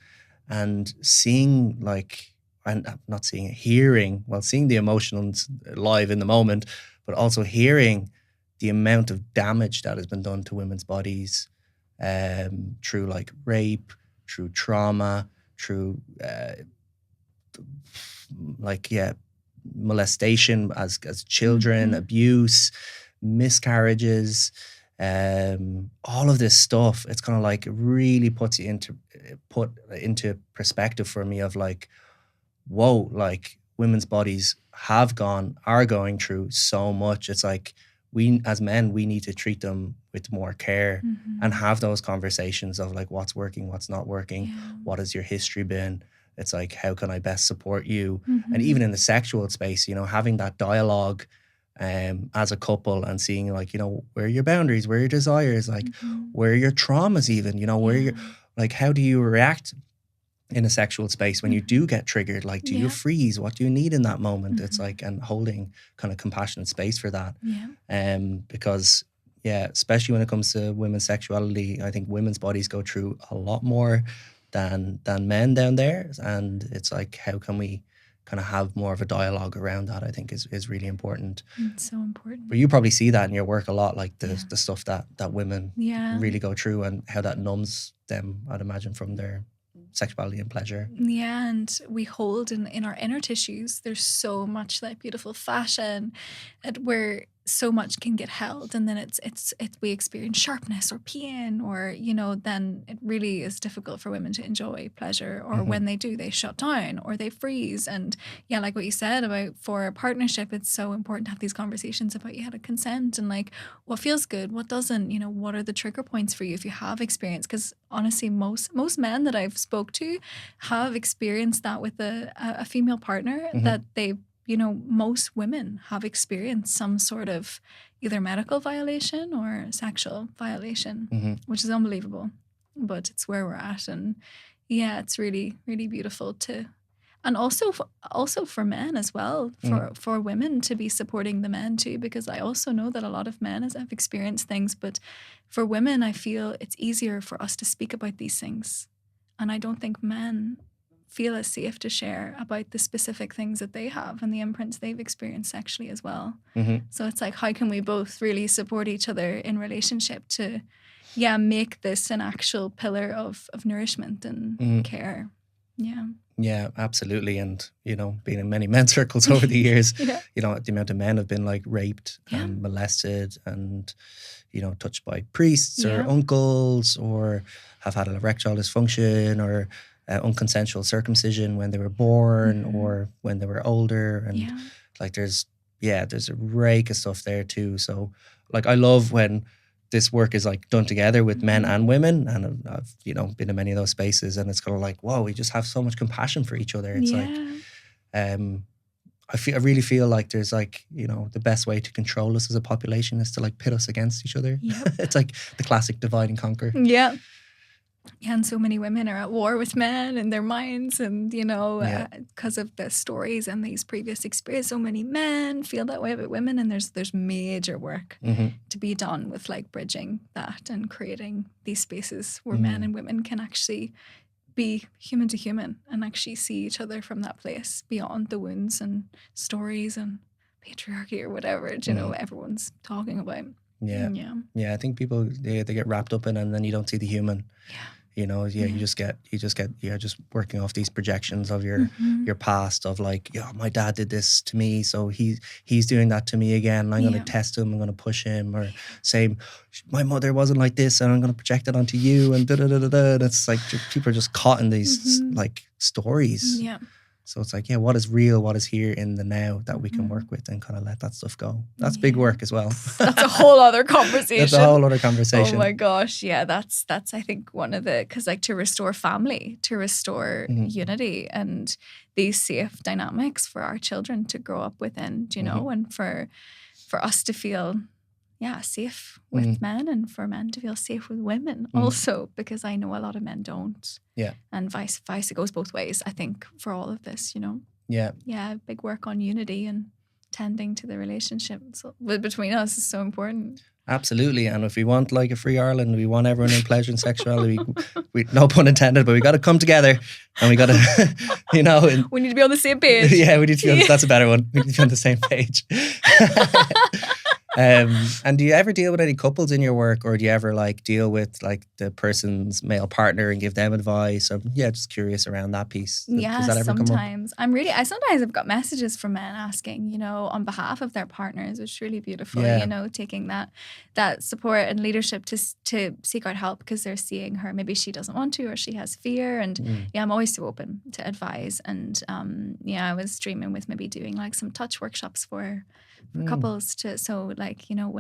and seeing like, and not seeing it, seeing the emotions live in the moment, but also hearing the amount of damage that has been done to women's bodies through like rape, through trauma, through molestation as children, abuse, miscarriages, all of this stuff. It's kind of like really put into perspective for me of like, whoa, like women's bodies are going through so much. It's like we as men, we need to treat them with more care and have those conversations of like what's working, what's not working, what has your history been. It's like, how can I best support you? And even in the sexual space, you know, having that dialogue as a couple and seeing like, you know, where are your boundaries, where are your desires, like where are your traumas even, you know, where you're like, how do you react in a sexual space when you do get triggered? Like, do you freeze? What do you need in that moment? It's like, and holding kind of compassionate space for that. Because especially when it comes to women's sexuality, I think women's bodies go through a lot more than men down there. And it's like, how can we kind of have more of a dialogue around that, I think is really important. It's so important. But you probably see that in your work a lot, like the stuff that women really go through and how that numbs them, I'd imagine, from their sexuality and pleasure. Yeah, and we hold in our inner tissues, there's so much like beautiful fashion where so much can get held, and then it's we experience sharpness or pain, or you know, then it really is difficult for women to enjoy pleasure, or when they do, they shut down or they freeze. And like what you said about for a partnership, it's so important to have these conversations about how to consent and like what feels good, what doesn't, you know, what are the trigger points for you if you have experience. Because honestly, most men that I've spoke to have experienced that with a female partner, that they've, you know, most women have experienced some sort of either medical violation or sexual violation, which is unbelievable, but it's where we're at. And it's really, really beautiful to, and also for men as well, for women to be supporting the men too, because I also know that a lot of men have experienced things, but for women, I feel it's easier for us to speak about these things. And I don't think men feel as safe to share about the specific things that they have and the imprints they've experienced sexually as well. So it's like, how can we both really support each other in relationship to, make this an actual pillar of nourishment and care. Yeah, absolutely. And, you know, being in many men's circles over the years, you know, the amount of men have been like raped and molested and, you know, touched by priests or uncles, or have had an erectile dysfunction or unconsensual circumcision when they were born or when they were older. And like there's a rake of stuff there too. So like I love when this work is like done together with men and women, and I've, you know, been in many of those spaces, and it's kind of like, whoa, we just have so much compassion for each other. It's like I really feel like there's like, you know, the best way to control us as a population is to like pit us against each other. It's like the classic divide and conquer. And so many women are at war with men in their minds, and, you know, because of the stories and these previous experiences, so many men feel that way about women, and there's major work to be done with like bridging that and creating these spaces where men and women can actually be human to human and actually see each other from that place beyond the wounds and stories and patriarchy or whatever, you know, everyone's talking about. I think people they get wrapped up in it, and then you don't see the human. You know, you just get just working off these projections of your past of like, my dad did this to me, so he's doing that to me again. I'm going to test him. I'm going to push him, or say my mother wasn't like this, and I'm going to project it onto you, and da da da da da. And it's like people are just caught in these like stories. So it's like, what is real, what is here in the now that we can work with and kind of let that stuff go. That's big work as well. That's a whole other conversation. That's a whole other conversation. Oh my gosh. Yeah, that's I think one of the, because like to restore family, to restore unity and these safe dynamics for our children to grow up within, you know, and for us to feel safe with men, and for men to feel safe with women also, because I know a lot of men don't. And vice versa. It goes both ways, I think, for all of this, you know. Big work on unity and tending to the relationship between us is so important. Absolutely. And if we want like a free Ireland, we want everyone in pleasure and sexuality, we no pun intended, but we got to come together and we got to, you know. And, we need to be on the same page. Yeah, we need to be on, that's a better one. We need to be on the same page. And do you ever deal with any couples in your work, or do you ever like deal with like the person's male partner and give them advice? Or just curious around that piece. Does that ever sometimes come up? I sometimes have got messages from men asking, you know, on behalf of their partners, which is really beautiful, you know, taking that support and leadership to seek out help because they're seeing her, maybe she doesn't want to, or she has fear. And I'm always so open to advise. And I was dreaming with maybe doing like some touch workshops for couples so like, you know,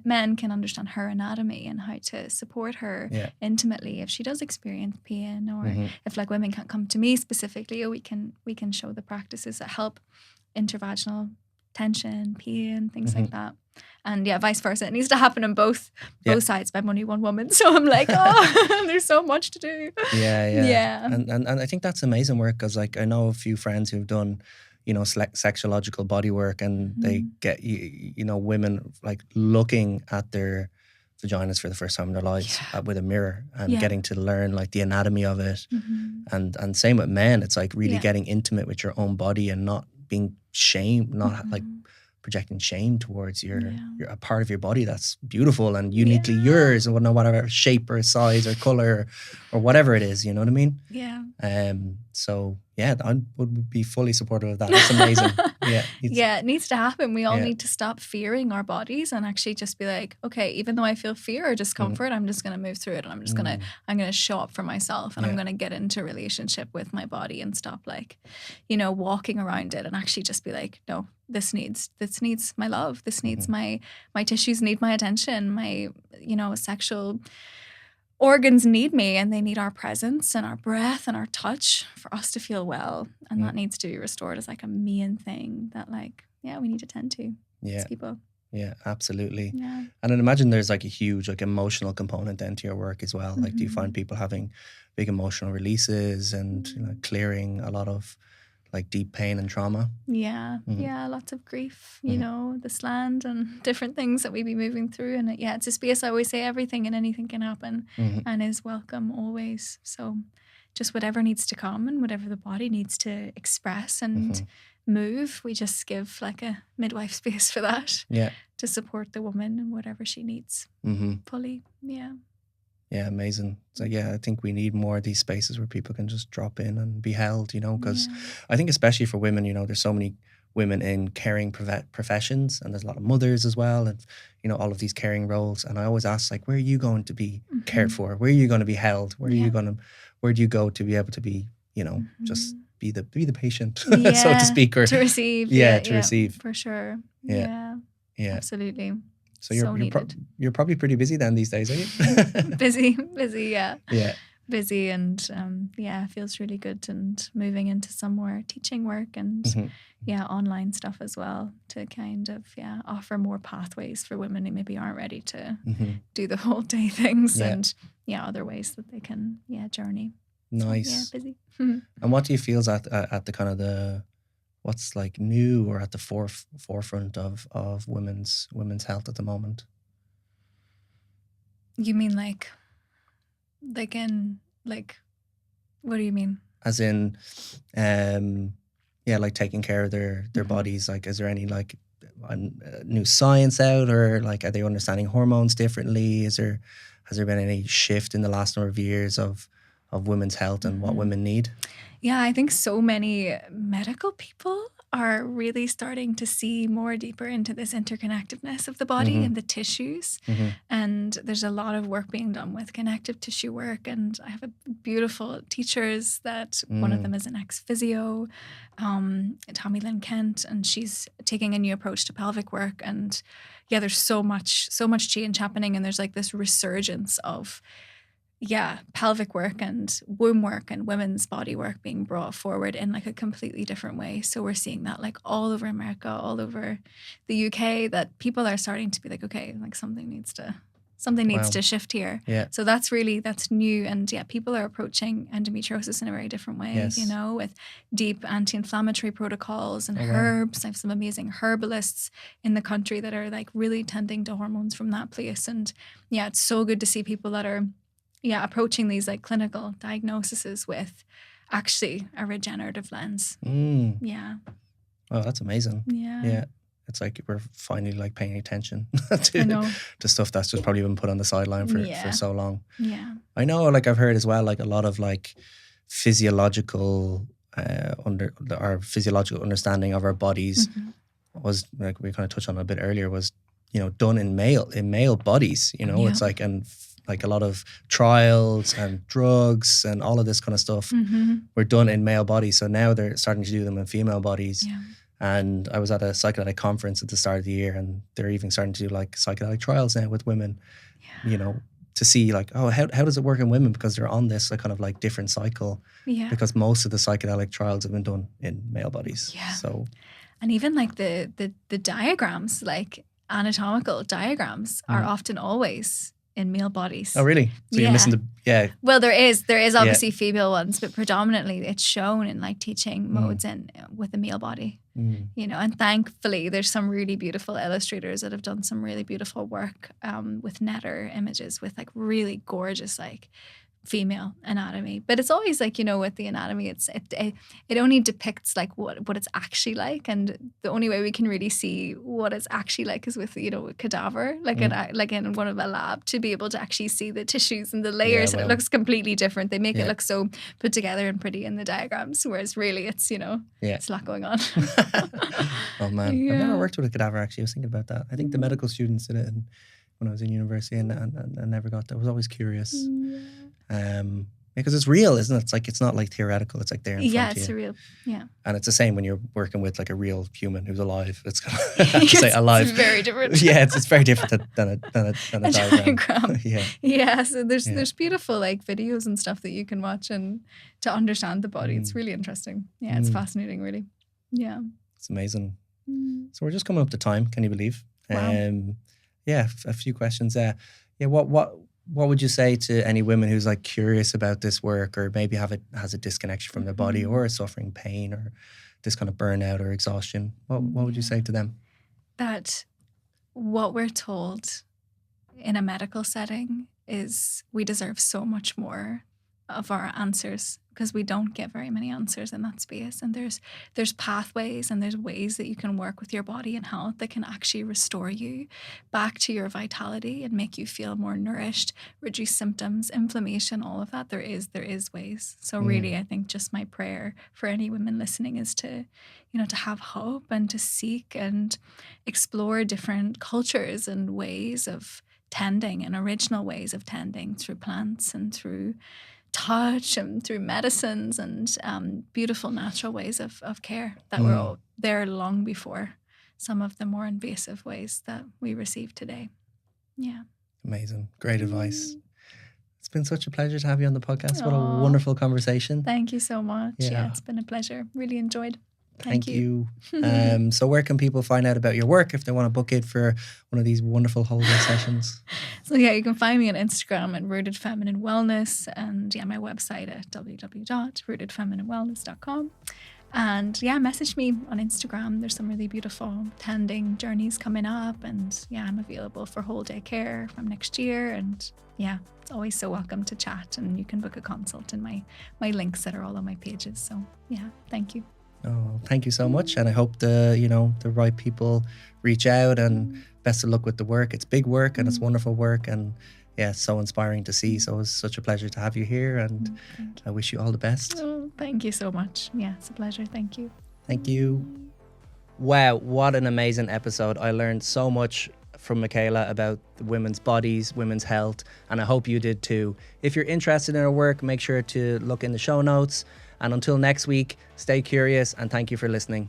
men can understand her anatomy and how to support her intimately if she does experience pain, or if like women can't come to me specifically, or we can show the practices that help intervaginal tension, pain, things like that. And vice versa. It needs to happen on both sides. I'm only one woman, so I'm like, there's so much to do. And I think that's amazing work, because like I know a few friends who've done, you know, sexological body work, and they get, you know, women like looking at their vaginas for the first time in their lives with a mirror and getting to learn like the anatomy of it. And same with men. It's like really getting intimate with your own body and not being shamed, not like projecting shame towards your a part of your body that's beautiful and uniquely yours, and no whatever shape or size or color or whatever it is, you know what I mean? So I would be fully supportive of that. That's amazing. It needs to happen. We all need to stop fearing our bodies and actually just be like, okay, even though I feel fear or discomfort, I'm just going to move through it, and I'm going to show up for myself, and I'm going to get into relationship with my body and stop like, you know, walking around it, and actually just be like, no, this needs my love. This needs my tissues need my attention. My, you know, sexual organs need me, and they need our presence and our breath and our touch for us to feel well. And that needs to be restored as like a main thing that like, we need to tend to as people. Yeah, absolutely. Yeah. And I imagine there's like a huge like emotional component then to your work as well. Like, do you find people having big emotional releases and you know, clearing a lot of like deep pain and trauma? Lots of grief, you know, this land and different things that we be moving through. And it's a space, I always say, everything and anything can happen and is welcome always. So just whatever needs to come and whatever the body needs to express and move, we just give like a midwife space for that to support the woman and whatever she needs fully. Yeah, amazing. So I think we need more of these spaces where people can just drop in and be held, you know, because I think especially for women, you know, there's so many women in caring professions, and there's a lot of mothers as well, and, you know, all of these caring roles. And I always ask, like, where are you going to be cared for? Where are you going to be held? Where do you go to be able to be, you know, just be the patient, so to speak, or to receive. To receive. For sure. Yeah. Absolutely. So you're probably pretty busy then these days, are you? busy, yeah. Busy, and feels really good, and moving into some more teaching work and online stuff as well, to kind of offer more pathways for women who maybe aren't ready to do the whole day things and other ways that they can journey. Nice. So, busy. And what do you feel is at the kind of what's like new or at the forefront of women's health at the moment? You mean like in like, what do you mean? As in, like taking care of their bodies. Like, is there any like new science out, or like are they understanding hormones differently? Has there been any shift in the last number of years of women's health and what women need? Yeah, I think so many medical people are really starting to see more deeper into this interconnectedness of the body and the tissues. And there's a lot of work being done with connective tissue work. And I have beautiful teachers that one of them is an ex-physio, Tommy Lynn Kent, and she's taking a new approach to pelvic work. And there's so much change happening. And there's like this resurgence of pelvic work and womb work and women's body work being brought forward in like a completely different way. So we're seeing that like all over America, all over the UK, that people are starting to be like, okay, like something needs to Something needs Wow. to shift here. Yeah. So that's new. And yeah, people are approaching endometriosis in a very different way, Yes. you know, with deep anti-inflammatory protocols and Oh, wow. herbs. I have some amazing herbalists in the country that are like really tending to hormones from that place. And yeah, it's so good to see people that are, approaching these like clinical diagnoses with actually a regenerative lens. Yeah. Oh, that's amazing. Yeah. Yeah. It's like we're finally like paying attention I to know. stuff that's just probably been put on the sideline for so long. Yeah. I know, like I've heard as well, like a lot of like physiological our physiological understanding of our bodies was, like we kind of touched on a bit earlier, was, you know, done in male bodies. You know, it's like, and like a lot of trials and drugs and all of this kind of stuff were done in male bodies. So now they're starting to do them in female bodies. Yeah. And I was at a psychedelic conference at the start of the year, and they're even starting to do like psychedelic trials now with women, you know, to see like, oh, how does it work in women? Because they're on this like kind of like different cycle. Yeah. Because most of the psychedelic trials have been done in male bodies. Yeah. So, and even like the diagrams, like anatomical diagrams, are often always in male bodies. Oh, really? So you're missing the, Well, there is obviously female ones, but predominantly it's shown in like teaching modes and with the male body, you know, and thankfully there's some really beautiful illustrators that have done some really beautiful work with netter images with like really gorgeous, like female anatomy. But it's always like, you know, with the anatomy, it only depicts like what it's actually like, and the only way we can really see what it's actually like is with, you know, a cadaver, like in one of a lab, to be able to actually see the tissues and the layers, and it looks completely different. They make it look so put together and pretty in the diagrams, whereas really it's, you know, it's a lot going on. Oh man, I've never worked with a cadaver actually. I was thinking about that. I think the medical students did it when I was in university, and I never got that. I was always curious. Because it's real, isn't it? It's like, it's not like theoretical. It's like there in front of you. Yeah, it's real. Yeah. And it's the same when you're working with like a real human who's alive. It's kind of say alive. It's very different. Yeah, it's very different than a diagram. Yeah. So there's beautiful like videos and stuff that you can watch and to understand the body. It's really interesting. Yeah, it's fascinating, really. Yeah. It's amazing. So we're just coming up to time. Can you believe? Wow. Yeah, a few questions there. Yeah, what would you say to any women who's like curious about this work, or maybe has a disconnection from their body, or is suffering pain, or this kind of burnout or exhaustion? What would you say to them? That what we're told in a medical setting is we deserve so much more of our answers, because we don't get very many answers in that space. And there's pathways and there's ways that you can work with your body and health that can actually restore you back to your vitality and make you feel more nourished, reduce symptoms, inflammation, all of that. There is ways. So really, I think just my prayer for any women listening is to, you know, to have hope and to seek and explore different cultures and ways of tending, and original ways of tending through plants and through touch and through medicines and beautiful natural ways of care that were all there long before some of the more invasive ways that we receive today. Yeah. Amazing. Great advice. It's been such a pleasure to have you on the podcast. What a wonderful conversation. Thank you so much. Yeah, it's been a pleasure. Really enjoyed. Thank you. So where can people find out about your work if they want to book it for one of these wonderful holiday sessions? So yeah, you can find me on Instagram at Rooted Feminine Wellness, and my website at www.rootedfeminine.wellness.com. And message me on Instagram. There's some really beautiful tending journeys coming up, and I'm available for whole day care from next year. And it's always so welcome to chat, and you can book a consult in my links that are all on my pages. So thank you. Oh, thank you so much. And I hope the right people reach out, and best of luck with the work. It's big work and it's wonderful work, and it's so inspiring to see. So it was such a pleasure to have you here, and I wish you all the best. Oh, thank you so much. Yeah, it's a pleasure. Thank you. Thank you. Wow, what an amazing episode. I learned so much from Michaela about women's bodies, women's health, and I hope you did too. If you're interested in her work, make sure to look in the show notes. And until next week, stay curious, and thank you for listening.